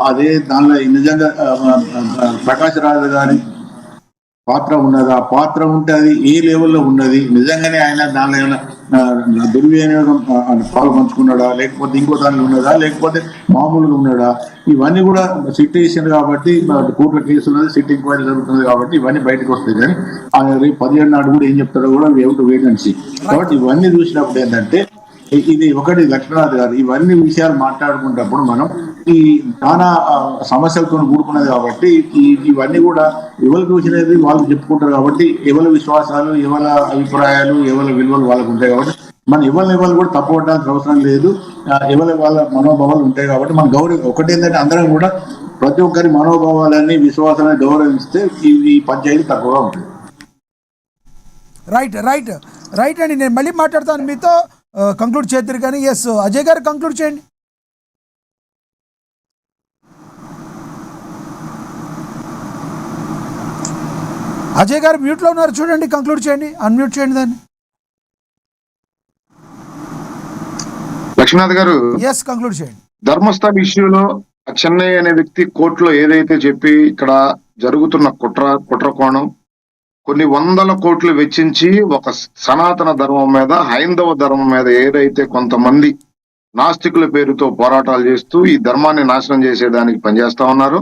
అదే దానిలో నిజంగా ప్రకాష్ రాజు గారి పాత్ర ఉన్నది, ఆ పాత్ర ఉంటే అది ఏ లెవెల్లో ఉన్నది, నిజంగానే ఆయన దానిలో ఏమైనా దుర్వినియోగం పాల్పంచుకున్నాడా, లేకపోతే ఇంకో దానిలో ఉన్నదా, లేకపోతే మామూలుగా ఉన్నాడా, ఇవన్నీ కూడా సిట్యుయేషన్ కాబట్టి కోర్టుల కేసు ఉన్నది, సిట్ ఎంక్వైరీ జరుగుతుంది కాబట్టి ఇవన్నీ బయటకు వస్తాయి. కానీ ఆయన రేపు 17 నాడు కూడా ఏం చెప్తారో కూడా వెయిట్ అండ్ సీ. కాబట్టి ఇవన్నీ చూసినప్పుడు ఏంటంటే ఇది ఒకటి లక్ష్మీనాథ్ గారు ఇవన్నీ విషయాలు మాట్లాడుకున్నప్పుడు మనం ఈ చాలా సమస్యలతో కూడుకున్నది కాబట్టి ఇవన్నీ కూడా ఎవరు చూసినది వాళ్ళు చెప్పుకుంటారు. కాబట్టి ఎవరి విశ్వాసాలు, ఎవరి అభిప్రాయాలు, ఎవరి విలువలు వాళ్ళకు ఉంటాయి. కాబట్టి మనం ఎవరు కూడా తప్పు పట్టాల్సిన అవసరం లేదు. ఎవరి వాళ్ళ మనోభావాలు ఉంటాయి. కాబట్టి మన ఒకటి ఏంటంటే అందరం కూడా ప్రతి ఒక్కరి మనోభావాలని, విశ్వాసాన్ని గౌరవిస్తే ఈ పంచాయతీ తక్కువగా ఉంటుంది. రైట్ అండి. నేను మళ్ళీ మాట్లాడతాను మీతో, కంక్లూడ్ చేద్దరు కానీ. ఎస్ అజయ్ గారు కంక్లూడ్ చేయండి. అజయ్ గారు మ్యూట్లో ఉన్నారు, చూడండి, కంక్లూడ్ చేయండి, అన్మ్యూట్ చేయండి దాన్ని. లక్ష్మీనాథ్ గారు, ఎస్ కంక్లూడ్ చేయండి. ధర్మస్థల ఇష్యూలో చెన్నై అనే వ్యక్తి కోర్టులో ఏదైతే చెప్పి ఇక్కడ జరుగుతున్న కుట్ర కోణం కొన్ని వందల కోట్లు వెచ్చించి ఒక సనాతన ధర్మం మీద, హైందవ ధర్మం మీద ఏదైతే కొంతమంది నాస్తికుల పేరుతో పోరాటాలు చేస్తూ ఈ ధర్మాన్ని నాశనం చేసేదానికి పనిచేస్తా ఉన్నారో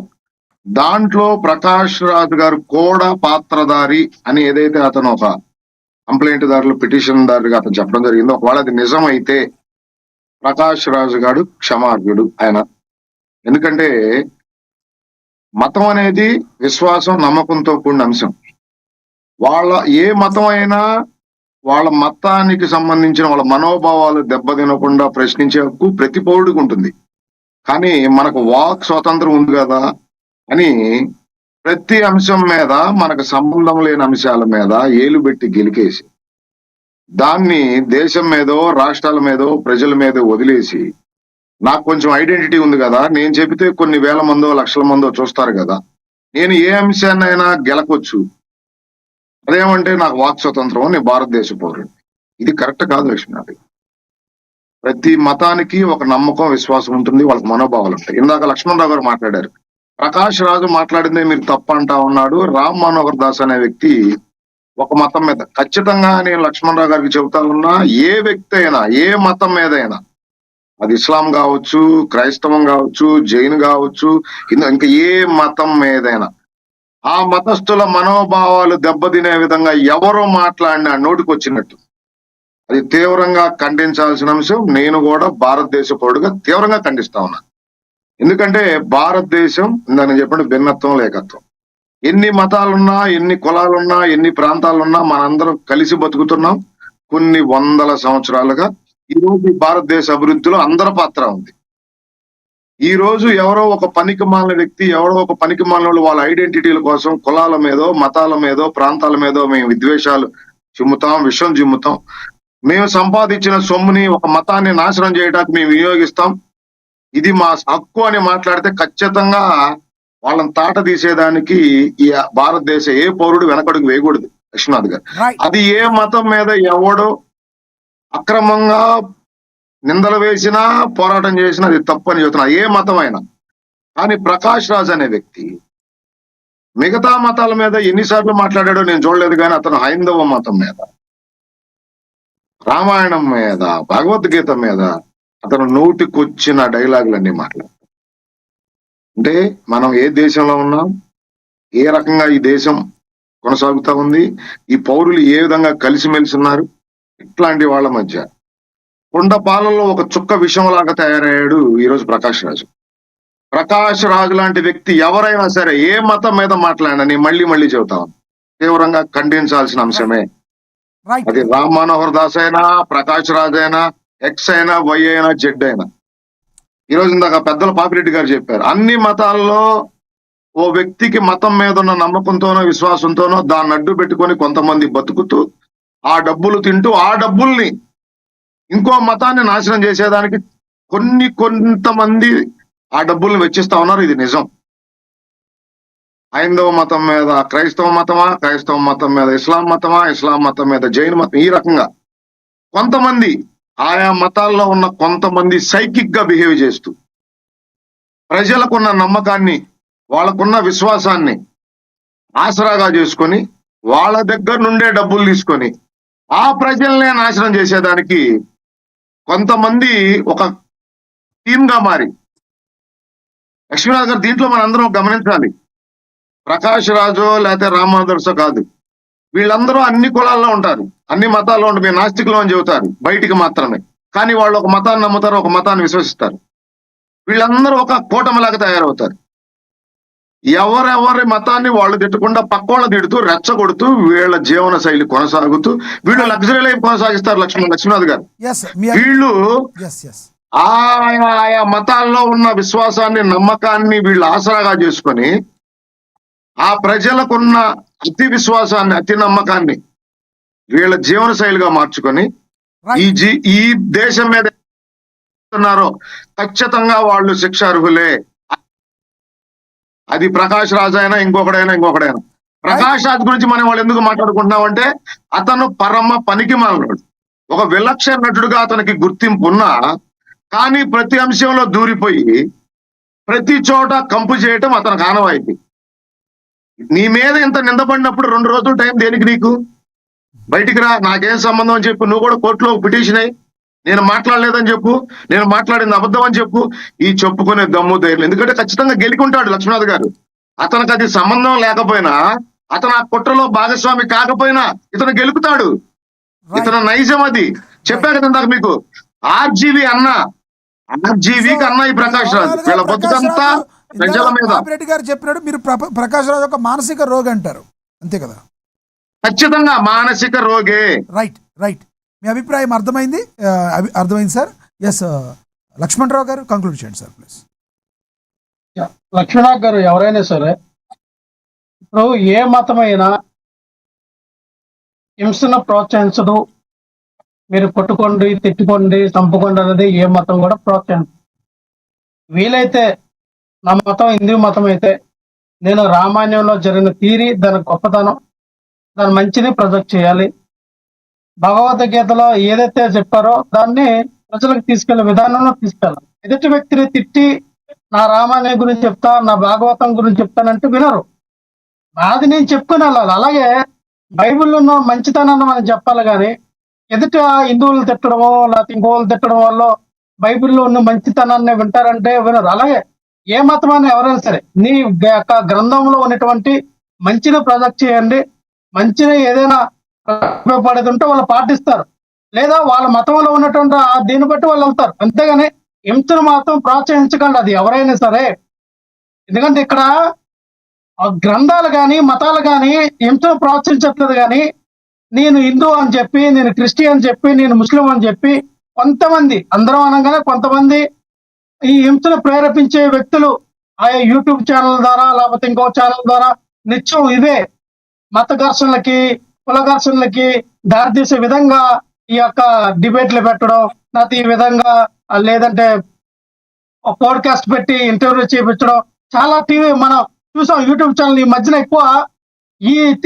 దాంట్లో ప్రకాష్ రాజు గారు కూడా పాత్రధారి అని ఏదైతే అతను ఒక కంప్లైంట్ దారులు, పిటిషన్ దారులుగా అతను చెప్పడం జరిగిందో, ఒకవేళ అది నిజమైతే ప్రకాష్ రాజు గారు క్షమార్హుడు ఆయన. ఎందుకంటే మతం అనేది విశ్వాసం, నమ్మకంతో కూడిన అంశం. వాళ్ళ ఏ మతం అయినా వాళ్ళ మతానికి సంబంధించిన వాళ్ళ మనోభావాలు దెబ్బతినకుండా ప్రశ్నించే హక్కు ప్రతి పౌరుడికి ఉంటుంది. కానీ మనకు వాక్ స్వాతంత్రం ఉంది కదా అని ప్రతి అంశం మీద, మనకు సంబంధం లేని అంశాల మీద ఏలు పెట్టి గెలికేసి దాన్ని దేశం మీదో, రాష్ట్రాల మీదో, ప్రజల మీదో వదిలేసి నాకు కొంచెం ఐడెంటిటీ ఉంది కదా, నేను చెబితే కొన్ని వేల మందో లక్షల మందో చూస్తారు కదా, నేను ఏ అంశాన్నైనా గెలకొచ్చు, అదేమంటే నాకు వాక్ స్వతంత్రం, నేను భారతదేశ పౌరుడు. ఇది కరెక్ట్ కాదు లక్ష్మీనాథ్. ప్రతి మతానికి ఒక నమ్మకం, విశ్వాసం ఉంటుంది, వాళ్ళకి మనోభావాలు ఉంటాయి. ఇందాక లక్ష్మణరావు గారు మాట్లాడారు, ప్రకాష్ రాజు మాట్లాడిందే మీరు తప్పు అంటా ఉన్నాడు. రామ్ మనోహర్ దాస్ అనే వ్యక్తి ఒక మతం మీద, ఖచ్చితంగా నేను లక్ష్మణరావు గారికి చెబుతా ఉన్నా, ఏ వ్యక్తి అయినా ఏ మతం మీద అయినా, అది ఇస్లాం కావచ్చు, క్రైస్తవం కావచ్చు, జైన్ కావచ్చు, ఇంకా ఏ మతం మీదైనా ఆ మతస్థుల మనోభావాలు దెబ్బతినే విధంగా ఎవరో మాట్లాడినా నోటికొచ్చినట్టు అది తీవ్రంగా ఖండించాల్సిన అంశం. నేను కూడా భారతదేశ పౌరుడుగా తీవ్రంగా ఖండిస్తా ఉన్నా. ఎందుకంటే భారతదేశం ఇందాక చెప్పండి భిన్నత్వం, ఏకత్వం. ఎన్ని మతాలున్నా, ఎన్ని కులాలున్నా, ఎన్ని ప్రాంతాలున్నా మనందరం కలిసి బతుకుతున్నాం కొన్ని వందల సంవత్సరాలుగా. ఈ రోజు భారతదేశ అభివృద్ధిలో అందరి పాత్ర ఉంది. ఈ రోజు ఎవరో ఒక పనికి మాలిన వ్యక్తి, ఎవరో ఒక పనికి మాలిన వాళ్ళ ఐడెంటిటీల కోసం కులాల మీదో, మతాల మీదో, ప్రాంతాల మీదో మేము విద్వేషాలు చిమ్ముతాం, విషం చిమ్ముతాం. మేము సంపాదించిన సొమ్ముని ఒక మతాన్ని నాశనం చేయడానికి మేము వినియోగిస్తాం, ఇది మా హక్కు అని మాట్లాడితే ఖచ్చితంగా వాళ్ళని తాట తీసేదానికి ఈ భారతదేశ ఏ పౌరుడు వెనకడుగు వేయకూడదు. విశ్వనాథ్ గారు. రైట్. అది ఏ మతం మీద ఎవడు అక్రమంగా నిందలు వేసినా పోరాటం చేసినా అది తప్పని చెబుతున్నా, ఏ మతం అయినా. కానీ ప్రకాష్ రాజ్ అనే వ్యక్తి మిగతా మతాల మీద ఎన్నిసార్లు మాట్లాడాడో నేను చూడలేదు, కానీ అతను హైందవ మతం మీద, రామాయణం మీద, భగవద్గీత మీద అతను నోటికొచ్చిన డైలాగులన్నీ మాట్లాడతాడు. అంటే మనం ఏ దేశంలో ఉన్నాం, ఏ రకంగా ఈ దేశం కొనసాగుతా ఉంది, ఈ పౌరులు ఏ విధంగా కలిసిమెలిసి ఉన్నారు, ఇట్లాంటి వాళ్ళ మధ్య కొండ పాలల్లో ఒక చుక్క విషయంలాగా తయారయ్యాడు ఈరోజు ప్రకాష్ రాజు. ప్రకాష్ రాజు లాంటి వ్యక్తి ఎవరైనా సరే ఏ మతం మీద మాట్లాడని మళ్ళీ మళ్ళీ చెబుతాను, తీవ్రంగా ఖండించాల్సిన అంశమే. రైట్. అది రామ్ మనోహర్ దాస్ అయినా, ప్రకాష్ రాజ్ అయినా, ఎక్స్ అయినా, వై అయినా, జెడ్ అయినా. ఈరోజు ఇందాక పెద్దల పాపిరెడ్డి గారు చెప్పారు, అన్ని మతాల్లో ఓ వ్యక్తికి మతం మీద ఉన్న నమ్మకంతోనో విశ్వాసంతోనో దాన్ని అడ్డు పెట్టుకొని కొంతమంది బతుకుతూ ఆ డబ్బులు తింటూ ఆ డబ్బుల్ని ఇంకో మతాన్ని నాశనం చేసేదానికి కొంతమంది ఆ డబ్బుల్ని వెచ్చిస్తా ఉన్నారు. ఇది నిజం. హైందవ మతం మీద క్రైస్తవ మతమా, క్రైస్తవ మతం మీద ఇస్లాం మతమా, ఇస్లాం మతం మీద జైన్ మతం, ఈ రకంగా కొంతమంది ఆయా మతాల్లో ఉన్న కొంతమంది సైకిక్ గా బిహేవ్ చేస్తూ ప్రజలకున్న నమ్మకాన్ని, వాళ్ళకున్న విశ్వాసాన్ని ఆసరాగా చేసుకొని వాళ్ళ దగ్గర నుండే డబ్బులు తీసుకొని ఆ ప్రజల్నే నాశనం చేసేదానికి కొంతమంది ఒక టీమ్ గా మారి, లక్ష్మీనాథ్ గారు దీంట్లో మన అందరం గమనించాలి. ప్రకాష్ రాజు లేకపోతే రామాదర్శో కాదు, వీళ్ళందరూ అన్ని కులాల్లో ఉంటారు, అన్ని మతాల్లో ఉంటారు. మీరు నాస్తికులు అని చెబుతారు బయటికి మాత్రమే, కానీ వాళ్ళు ఒక మతాన్ని నమ్ముతారు, ఒక మతాన్ని విశ్వసిస్తారు. వీళ్ళందరూ ఒక కూటమిలాగా తయారవుతారు. ఎవరెవరి మతాన్ని వాళ్ళు తిట్టకుండా పక్కోళ్ళ తిడుతూ రెచ్చగొడుతూ వీళ్ళ జీవన శైలి కొనసాగుతూ వీళ్ళు లగ్జరీ లైఫ్ కొనసాగిస్తారు. లక్ష్మీనాథ్ గారు, ఎస్ వీళ్ళు ఎస్ ఎస్ ఆయా మతాల్లో ఉన్న విశ్వాసాన్ని, నమ్మకాన్ని వీళ్ళు ఆసరాగా చేసుకొని ఆ ప్రజలకున్న అతి విశ్వాసాన్ని, అతి నమ్మకాన్ని వీళ్ళ జీవన శైలిగా మార్చుకొని ఈ దేశం మీద ఉన్నారో ఖచ్చితంగా వాళ్ళు శిక్షార్హులే. అది ప్రకాష్ రాజ్ అయినా ఇంకొకడైనా. ప్రకాష్ రాజ్ గురించి మనం వాళ్ళు ఎందుకు మాట్లాడుకుంటున్నామంటే అతను పరమ పనికి మాలినాడు. ఒక విలక్షణ నటుడుగా అతనికి గుర్తింపు ఉన్నా కానీ ప్రతి అంశంలో దూరిపోయి ప్రతి చోట కంపు చేయటం అతనికి ఆనవాయితీ. నీ మీద ఇంత నిందపడినప్పుడు 2 రోజులు టైం దేనికి నీకు? బయటికి రా, నాకేం సంబంధం అని చెప్పు. నువ్వు కూడా కోర్టులో పిటిషన్ అయ్యి నేను మాట్లాడలేదని చెప్పు, నేను మాట్లాడింది అబద్ధం అని చెప్పు. ఈ చెప్పుకునే దమ్ము ధైర్యం, ఎందుకంటే ఖచ్చితంగా గెలుకుంటాడు లక్ష్మీనాథ్ గారు. అతనికి అది సంబంధం లేకపోయినా, అతను ఆ కుట్రలో భాగస్వామి కాకపోయినా ఇతను గెలుపుతాడు. ఇతను నైజం అది. చెప్పా కదా ఇందాక మీకు, ఆర్జీవి కన్నా ఈ ప్రకాష్ రాజ్ వీళ్ళ బతుకంతా ప్రజల మీద. పాపిరెడ్డి గారు చెప్పినాడు, మీరు ప్రకాష్ రాజ్ ఒక మానసిక రోగి అంటారు, అంతే కదా? ఖచ్చితంగా మానసిక రోగే. Right right. మీ అభిప్రాయం అర్థమైంది సార్. ఎస్ లక్ష్మణరావు గారు కంక్లూడ్ చేయండి సార్ ప్లీజ్. లక్ష్మీనాథ్ గారు, ఎవరైనా సరే ఇప్పుడు ఏ మతమైనా హింసను ప్రోత్సహించదు. మీరు కొట్టుకోండి, తిట్టుకోండి, చంపుకోండి అనేది ఏ మతం కూడా ప్రోత్సహించదు. వీలైతే నా మతం హిందూ మతం అయితే నేను రామాయణంలో జరిగిన తీరి, దాని గొప్పతనం, దాని మంచిని ప్రొజెక్ట్ చేయాలి. భగవద్గీతలో ఏదైతే చెప్పారో దాన్ని ప్రజలకు తీసుకెళ్లే విధానంలో తీసుకెళ్ళాలి. ఎదుటి వ్యక్తిని తిట్టి నా రామాయణం గురించి చెప్తా, నా భాగవతం గురించి చెప్తానంటే వినరు. అది నేను చెప్పుకుని వెళ్ళాలి. అలాగే బైబిల్లో ఉన్న మంచితనాన్ని మనం చెప్పాలి, కానీ ఎదుట హిందువులు తిట్టడమో లేకపోతే ఇంకోళ్ళు తిట్టడం వల్ల బైబిల్లో ఉన్న మంచితనాన్ని వింటారంటే వినరు. అలాగే ఏ మతమైనా ఎవరైనా సరే నీ యొక్క గ్రంథంలో ఉన్నటువంటి మంచిని ప్రొజెక్ట్ చేయండి. మంచిని ఏదైనా ఉపయోగపడేది ఉంటే వాళ్ళు పాటిస్తారు, లేదా వాళ్ళ మతంలో ఉన్నటువంటి దీన్ని బట్టి వాళ్ళు వెళ్తారు. అంతేగాని హింసను మాత్రం ప్రోత్సహించకండి, అది ఎవరైనా సరే. ఎందుకంటే ఇక్కడ గ్రంథాలు కానీ మతాలు కానీ హింసను ప్రోత్సహించట్లేదు. కానీ నేను హిందూ అని చెప్పి, నేను క్రిస్టియన్ అని చెప్పి, నేను ముస్లిం అని చెప్పి కొంతమంది, అందరం అనగానే కొంతమంది ఈ హింసను ప్రేరేపించే వ్యక్తులు ఆయా యూట్యూబ్ ఛానల్ ద్వారా లేకపోతే ఇంకో ఛానల్ ద్వారా నిత్యం ఇవే మత ఘర్షణలకి, కుల ఘర్షణలకి దారితీసే విధంగా ఈ యొక్క డిబేట్లు పెట్టడం, లేకపోతే ఈ విధంగా లేదంటే పోడ్కాస్ట్ పెట్టి ఇంటర్వ్యూ చేయించడం చాలా టీవీ మనం చూసాం. యూట్యూబ్ ఛానల్ ఈ మధ్యన ఎక్కువ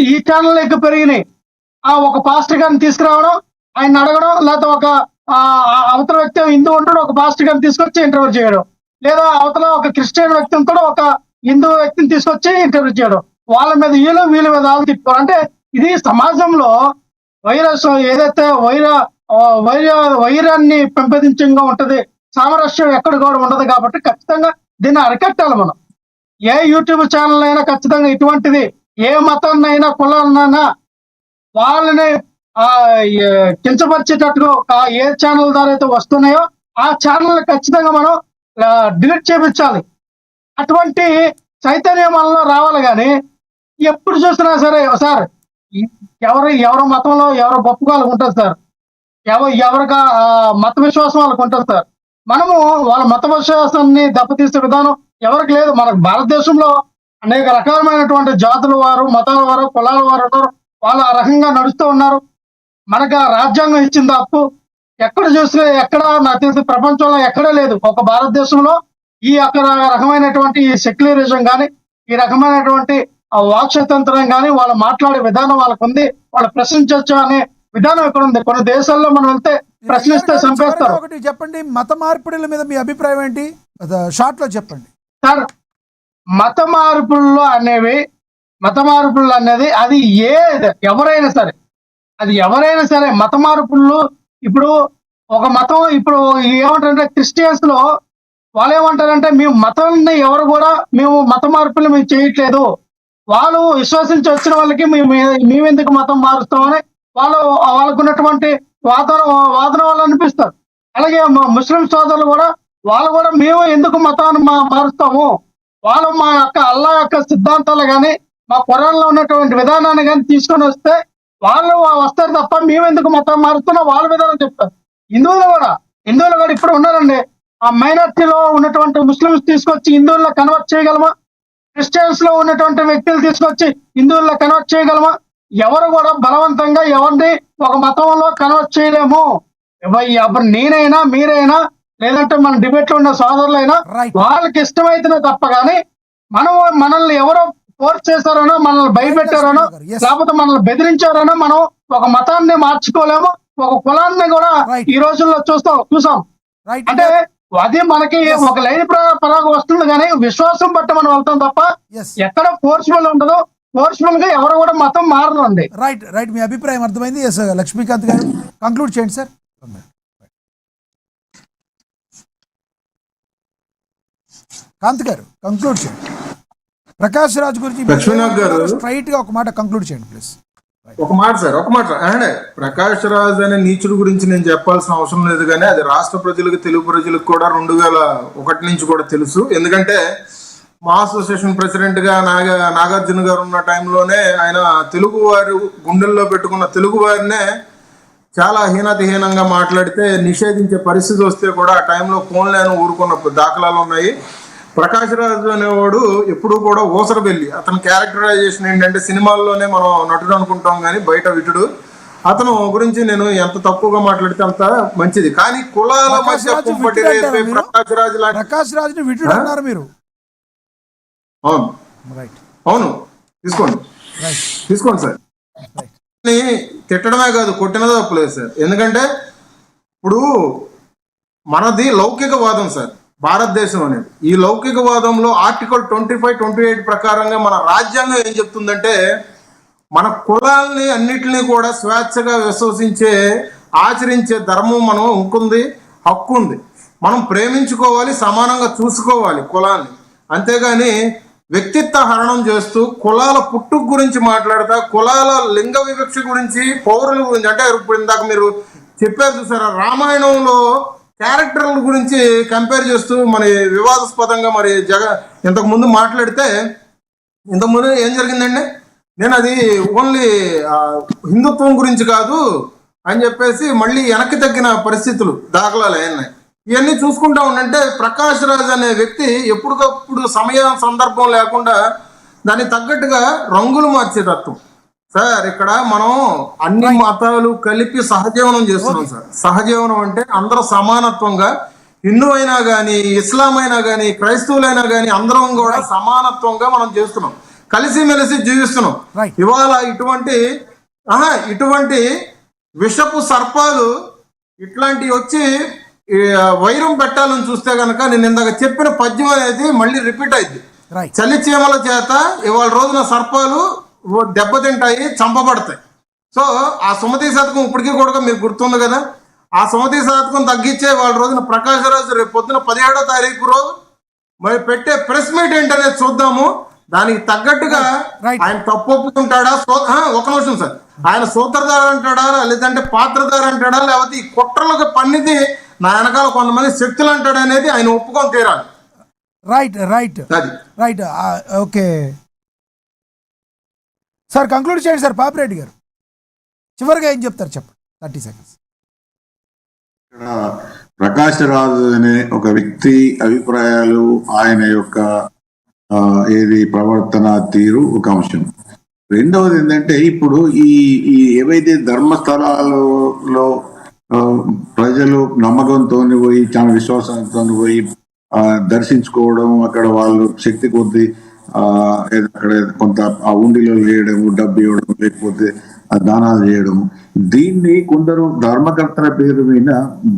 ఈ ఛానల్ ఎక్కువ పెరిగినాయి. ఒక పాస్టర్ గారిని తీసుకురావడం, ఆయన అడగడం, లేకపోతే ఒక అవతల వ్యక్తి హిందూ ఉంటాడు, ఒక పాస్టర్ గారిని తీసుకొచ్చి ఇంటర్వ్యూ చేయడం, లేదా అవతల ఒక క్రిస్టియన్ వ్యక్తి ఉంటాడు, ఒక హిందూ వ్యక్తిని తీసుకొచ్చి ఇంటర్వ్యూ చేయడం, వాళ్ళ మీద వీళ్ళ మీద వాళ్ళు తిప్పుకోవడం. అంటే ఇది సమాజంలో వైరస్ ఏదైతే వైరాన్ని పెంపొందించంగా ఉంటది, సామరస్యం ఎక్కడ కూడా ఉండదు. కాబట్టి ఖచ్చితంగా దీన్ని అరికట్టాలి మనం. ఏ యూట్యూబ్ ఛానల్ అయినా ఖచ్చితంగా ఇటువంటిది, ఏ మతాన్నైనా కులాన్నైనా వాళ్ళని కించపరిచేటట్టుగా ఏ ఛానల్ ద్వారా అయితే వస్తున్నాయో ఆ ఛానల్ ఖచ్చితంగా మనం డిలీట్ చేయించాలి. అటువంటి చైతన్యం మనలో రావాలి. కానీ ఎప్పుడు చూసినా సరే సార్ ఎవరి మతంలో ఎవరి గొప్ప వాళ్ళకు ఉంటుంది సార్, ఎవరికి మత విశ్వాసం వాళ్ళకు ఉంటుంది సార్. మనము వాళ్ళ మత విశ్వాసాన్ని దెబ్బతీసే విధానం ఎవరికి లేదు. మన భారతదేశంలో అనేక రకాలమైనటువంటి జాతుల వారు, మతాల వారు, కులాల వారు ఉన్నారు. వాళ్ళు ఆ రకంగా నడుస్తూ ఉన్నారు. మనకు రాజ్యాంగం ఇచ్చింది హక్కు. ఎక్కడ చూసినా ఎక్కడ నాకు తెలిసి ప్రపంచంలో ఎక్కడా లేదు. ఒక భారతదేశంలో ఈ రకమైనటువంటి సెక్యులరిజం కానీ, ఈ రకమైనటువంటి వాక్ స్వతంత్రం కానీ, వాళ్ళు మాట్లాడే విధానం వాళ్ళకు ఉంది. వాళ్ళు ప్రశ్నించవచ్చు అనే విధానం ఇక్కడ ఉంది. కొన్ని దేశాల్లో మనం వెళ్తే ప్రశ్నిస్తే చంపేస్తారు. ఒకటి చెప్పండి, మత మార్పిడుల మీద మీ అభిప్రాయం ఏంటి? షార్ట్ లో చెప్పండి సార్. మత మార్పులు అనేది అది ఎవరైనా సరే మత మార్పులు. ఇప్పుడు ఒక మతం, ఇప్పుడు ఏమంటారంటే క్రిస్టియన్స్ లో వాళ్ళు ఏమంటారంటే మేము మతాన్ని మేము మత మార్పులు మేము చేయట్లేదు, వాళ్ళు విశ్వసించి వచ్చిన వాళ్ళకి మేమెందుకు మతం మారుస్తామని వాళ్ళకు ఉన్నటువంటి వాదన వాళ్ళు అనిపిస్తారు. అలాగే ముస్లిం సోదరులు వాళ్ళు కూడా మేము ఎందుకు మతాన్ని మారుస్తాము, వాళ్ళు మా యొక్క అల్లా యొక్క సిద్ధాంతాలు కానీ, మా ఖురాన్లో ఉన్నటువంటి విధానాన్ని కానీ తీసుకొని వస్తే వాళ్ళు వస్తారు తప్ప మేమెందుకు మతం మారుస్తున్నాం వాళ్ళ విధానం చెప్తారు. హిందువులు కూడా ఇప్పుడు ఉన్నారండి. ఆ మైనార్టీలో ఉన్నటువంటి ముస్లిమ్స్ తీసుకొచ్చి హిందువుల్లో కన్వర్ట్ చేయగలమా? క్రిస్టియన్స్ లో ఉన్నటువంటి వ్యక్తులు తీసుకొచ్చి హిందువుల్లో కన్వర్ట్ చేయగలమా? ఎవరు కూడా బలవంతంగా ఎవరిని ఒక మతంలో కన్వర్ట్ చేయలేము. నేనైనా మీరైనా లేదంటే మన డిబేట్ లో ఉన్న సోదరులైనా వాళ్ళకి ఇష్టమైతేనే తప్ప కానీ మనల్ని ఎవరో ఫోర్స్ చేశారనో, మనల్ని భయపెట్టారనో, లేకపోతే మనల్ని బెదిరించారనో మనం ఒక మతాన్ని మార్చుకోలేము. ఒక కులాన్ని కూడా ఈ రోజుల్లో చూసాం. అంటే అది మనకి ఒక లైన్ పరంగా వస్తుంది కానీ విశ్వాసం బట్టి మనం వెళ్తాం తప్ప ఎక్కడ ఫోర్స్ఫుల్ ఉండదు. ఫోర్స్ఫుల్ గా ఎవరు కూడా మతం మారదండి. రైట్ మీ అభిప్రాయం అర్థమైంది. ఎస్ లక్ష్మీకాంత్ గారు కంక్లూడ్ చేయండి సార్. కాంత్ గారు కంక్లూడ్ చేయండి. ప్రకాష్ రాజ్ గురించి లక్ష్మీనాథ్ గారు స్ట్రైట్ గా ఒక మాట కంక్లూడ్ చేయండి ప్లీజ్. ఒక మాట అంటే ప్రకాష్ రాజ్ అనే నీచుడు గురించి నేను చెప్పాల్సిన అవసరం లేదు. కానీ అది రాష్ట్ర ప్రజలకు, తెలుగు ప్రజలకు కూడా 2001 నుంచి కూడా తెలుసు. ఎందుకంటే మా అసోసియేషన్ ప్రెసిడెంట్ గా నాగార్జున గారు ఉన్న టైంలోనే ఆయన తెలుగు వారు గుండెల్లో పెట్టుకున్న తెలుగు వారినే చాలా హీనంగా మాట్లాడితే నిషేధించే పరిస్థితి వస్తే కూడా ఆ టైంలో ఫోన్లను ఊరుకున్న దాఖలాలు ఉన్నాయి. ప్రకాష్ రాజు అనేవాడు ఎప్పుడు కూడా ఊసరబెల్లి. అతని క్యారెక్టరైజేషన్ ఏంటంటే సినిమాల్లోనే మనం నటుడు అనుకుంటాం కానీ బయట విటుడు. అతను గురించి నేను ఎంత తక్కువగా మాట్లాడితే అంత మంచిది. కానీ కులాల మధ్య కుంపటి రేపే ప్రకాష్ రాజుని విటుడు అన్నారు మీరు. అవును తీసుకోండి సార్. తిట్టడమే కాదు, కొట్టినదో తప్పులేదు సార్. ఎందుకంటే ఇప్పుడు మనది లౌకికవాదం సార్ భారతదేశం అనేది. ఈ లౌకికవాదంలో ఆర్టికల్ 25, 28 ప్రకారంగా మన రాజ్యాంగం ఏం చెప్తుందంటే మన కులాల్ని అన్నిటినీ కూడా స్వేచ్ఛగా విశ్వసించే ఆచరించే ధర్మం మనం ఉంటుంది, హక్కు ఉంది. మనం ప్రేమించుకోవాలి, సమానంగా చూసుకోవాలి కులాన్ని. అంతేగాని వ్యక్తిత్వ హరణం చేస్తూ కులాల పుట్టుక గురించి మాట్లాడతా, కులాల లింగ వివక్ష గురించి, పౌరుల గురించి, అంటే ఇప్పుడు ఇందాక మీరు చెప్పారు చూసారా రామాయణంలో క్యారెక్టర్ల గురించి కంపేర్ చేస్తూ మరి వివాదాస్పదంగా మరి ఇంతకుముందు మాట్లాడితే ఇంతకుముందు ఏం జరిగిందండి, నేను అది ఓన్లీ హిందుత్వం గురించి కాదు అని చెప్పేసి మళ్ళీ వెనక్కి తగ్గిన పరిస్థితులు దాఖలాలు అయినాయి. ఇవన్నీ చూసుకుంటా ఉండంటే ప్రకాష్ రాజ్ అనే వ్యక్తి ఎప్పటికప్పుడు సందర్భం లేకుండా దానికి తగ్గట్టుగా రంగులు మార్చే తత్వం సార్. ఇక్కడ మనం అన్ని మతాలు కలిపి సహజీవనం చేస్తున్నాం సార్. సహజీవనం అంటే అందరూ సమానత్వంగా, హిందూ అయినా కానీ, ఇస్లాం అయినా కానీ, క్రైస్తవులైనా కానీ అందరం కూడా సమానత్వంగా మనం చేస్తున్నాం, కలిసిమెలిసి జీవిస్తున్నాం. ఇవాళ ఇటువంటి ఇటువంటి విషపు సర్పాలు ఇట్లాంటివి వచ్చి వైరం పెట్టాలని చూస్తే కనుక నేను ఇందాక చెప్పిన పద్యం అనేది మళ్ళీ రిపీట్ అయింది. చలి చీమల చేత ఇవాళ రోజున సర్పాలు దెబ్బతింటాయి, చంపబడతాయి. సో ఆ సుమతి శతకం ఇప్పటికీ కూడా మీకు గుర్తుంది కదా, ఆ సుమతి శతకం తగ్గించే వాళ్ళ రోజున ప్రకాశ్ రాజు రేపు పొద్దున 17వ తారీఖు రోజు మరి పెట్టే ప్రెస్ మీట్ ఏంటనేది చూద్దాము. దానికి తగ్గట్టుగా ఆయన తప్పు ఒప్పుకుంటాడా, ఒక నిమిషం సార్, ఆయన సూత్రధార అంటాడా లేదంటే పాత్రధార అంటాడా, లేకపోతే ఈ కుట్రలకు పన్నిది నా వెనకాల కొంతమంది శక్తులు అంటాడు అనేది ఆయన ఒప్పుకొని తీరాలి. రైట్ ఓకే సార్, కంక్లూడ్ చేయండి సార్. పాపిరెడ్డి గారు చివరిగా ఏం చెప్తారు చెప్పండి, 30 seconds. ఇక్కడ ప్రకాష్ రాజు అనే ఒక వ్యక్తి అభిప్రాయాలు, ఆయన యొక్క ఏది ప్రవర్తన తీరు ఒక అంశం. రెండవది ఏంటంటే ఇప్పుడు ఈ ఏవైతే ధర్మస్థలాలలో ప్రజలు నమ్మకంతో పోయి చాలా విశ్వాసంతో పోయి దర్శించుకోవడం, అక్కడ వాళ్ళు శక్తి కొద్ది అక్కడ కొంత ఆ ఉండిలో వేయడము, డబ్బు ఇవ్వడం, లేకపోతే దానాలు చేయడము, దీన్ని కొందరు ధర్మకర్తల పేరు మీద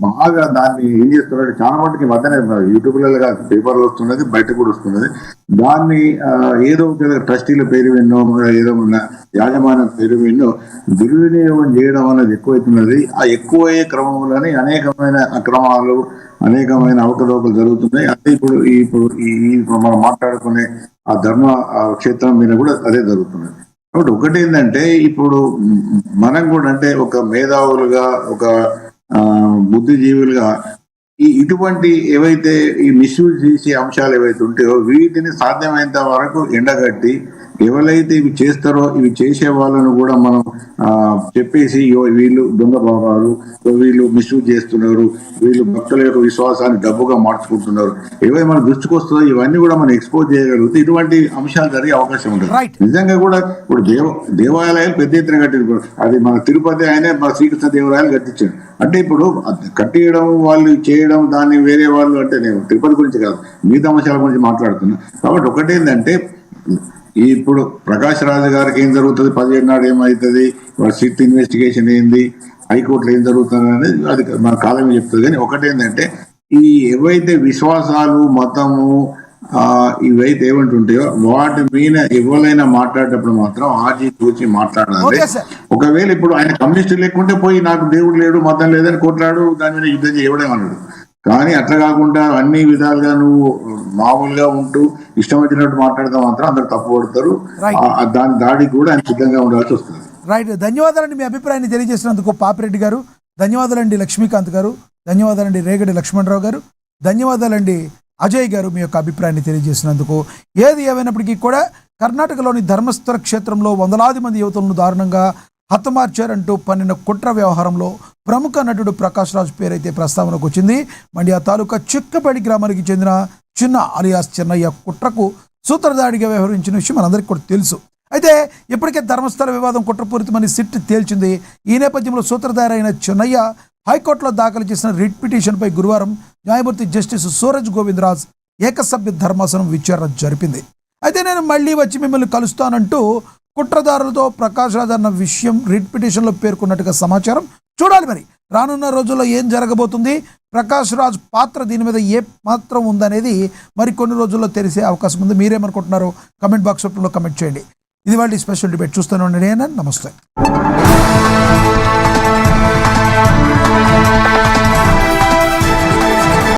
బాగా దాన్ని ఏం చేస్తున్నారు, చాలా మటుకి మధ్యనే యూట్యూబ్లలో కాదు, పేపర్లో వస్తున్నది, బయట కూడా వస్తున్నది. దాన్ని ఏదో ట్రస్టీల పేరు విన్నో, ఏదో యాజమాన్యం పేరు విన్నో దుర్వినియోగం చేయడం అనేది ఎక్కువైతున్నది. ఆ ఎక్కువయ్యే క్రమంలోనే అనేకమైన అక్రమాలు, అనేకమైన అవకతవకలు జరుగుతున్నాయి. అదే ఇప్పుడు మనం మాట్లాడుకునే ఆ ధర్మ క్షేత్రం మీద కూడా అదే జరుగుతున్నది. కాబట్టి ఒకటి ఏంటంటే ఇప్పుడు మనం కూడా అంటే ఒక మేధావులుగా, ఒక బుద్ధిజీవులుగా ఇటువంటి ఏవైతే ఈ మిస్యూజ్ చేసే అంశాలు ఏవైతే ఉంటాయో వీటిని సాధ్యమైనంత వరకు ఎండగట్టి ఎవరైతే ఇవి చేస్తారో ఇవి చేసే వాళ్ళను కూడా మనం చెప్పేసి వీళ్ళు దొంగ భావాలు, వీళ్ళు మిస్యూజ్ చేస్తున్నారు, వీళ్ళు భక్తుల యొక్క విశ్వాసాన్ని డబ్బుగా మార్చుకుంటున్నారు, ఏవైతే మన దృష్టికి వస్తుందో ఇవన్నీ కూడా మనం ఎక్స్పోజ్ చేయగలిగితే ఇటువంటి అంశాలు జరిగే అవకాశం ఉంటుంది. నిజంగా కూడా ఇప్పుడు దేవాలయాలు పెద్ద ఎత్తున కట్టింది. అది మన తిరుపతి ఆయనే మన శ్రీకృష్ణ దేవాలయాలు కట్టించాడు. అంటే ఇప్పుడు కట్టియడం, వాళ్ళు చేయడం, దాన్ని వేరే వాళ్ళు, అంటే నేను తిరుపతి గురించి కాదు మిగతా అంశాల గురించి మాట్లాడుతున్నా. కాబట్టి ఒకటేంటంటే ఇప్పుడు ప్రకాష్ రాజు గారికి ఏం జరుగుతుంది, 17 నాడు ఏమవుతుంది, వాళ్ళ సిట్ ఇన్వెస్టిగేషన్ ఏంది, హైకోర్టులో ఏం జరుగుతుంది అనేది అది మన కాలమే చెప్తుంది. కానీ ఒకటేంటంటే ఈ ఏవైతే విశ్వాసాలు, మతము ఇవైతే ఏమంటుంటాయో వాటి మీద ఎవరైనా మాట్లాడేటప్పుడు మాత్రం ఆచి కూర్చి మాట్లాడాలి. ఒకవేళ ఇప్పుడు ఆయన కమ్యూనిస్ట్ లేకుంటే పోయి నాకు దేవుడు లేడు, మతం లేదని కొట్లాడు, దాని మీద యుద్ధం చేయడమన్నాడు. కానీ అట్లా కాకుండా అన్ని విధాలుగా నువ్వు మామూలుగా ఉంటూ ఇష్టం వచ్చినట్టు మాట్లాడితే మాత్రం అందరు తప్పు పడతారు. దాని దాడికి కూడా ఆయన సిద్ధంగా ఉండాల్సి వస్తుంది. రైట్, ధన్యవాదాలండి మీ అభిప్రాయాన్ని తెలియజేసినందుకు పాపిరెడ్డి గారు, ధన్యవాదాలండి లక్ష్మీకాంత్ గారు, ధన్యవాదాలండి రేగడి లక్ష్మణరావు గారు, ధన్యవాదాలండి అజయ్ గారు మీ యొక్క అభిప్రాయాన్ని తెలియజేసినందుకు. ఏది ఏమైనప్పటికీ కూడా కర్ణాటకలోని ధర్మస్థల క్షేత్రంలో వందలాది మంది యువతులను దారుణంగా హతమార్చారంటూ పన్నిన కుట్ర వ్యవహారంలో ప్రముఖ నటుడు ప్రకాష్ రాజ్ పేరైతే ప్రస్తావనకు వచ్చింది. మండ్య తాలూకా చిక్కపేడి గ్రామానికి చెందిన చిన్న అలియాస్ చిన్నయ్య కుట్రకు సూత్రధారిగా వ్యవహరించిన విషయం మనందరికీ కూడా తెలుసు. అయితే ఇప్పటికే ధర్మస్థల వివాదం కుట్రపూరితమని సిట్ తేల్చింది. ఈ నేపథ్యంలో సూత్రధారి అయిన చిన్నయ్య హైకోర్టులో దాఖలు చేసిన రిట్ పిటిషన్పై గురువారం న్యాయమూర్తి జస్టిస్ సూరజ్ గోవిందరాజ్ ఏకసభ్య ధర్మాసనం విచారణ జరిపింది. అయితే నేను మళ్ళీ వచ్చి మిమ్మల్ని కలుస్తానంటూ కుట్రదారులతో ప్రకాష్ రాజ్ అన్న విషయం రిట్ పిటిషన్లో పేర్కొన్నట్టుగా సమాచారం. చూడాలి మరి రానున్న రోజుల్లో ఏం జరగబోతుంది, ప్రకాష్ రాజ్ పాత్ర దీని మీద ఏ మాత్రం ఉందనేది మరి కొన్ని రోజుల్లో తెలిసే అవకాశం ఉంది. మీరేమనుకుంటున్నారో కమెంట్ బాక్స్ లో కమెంట్ చేయండి. ఇది వాళ్ళ స్పెషల్ డిబేట్. చూస్తూనే ఉండండి. నమస్తే.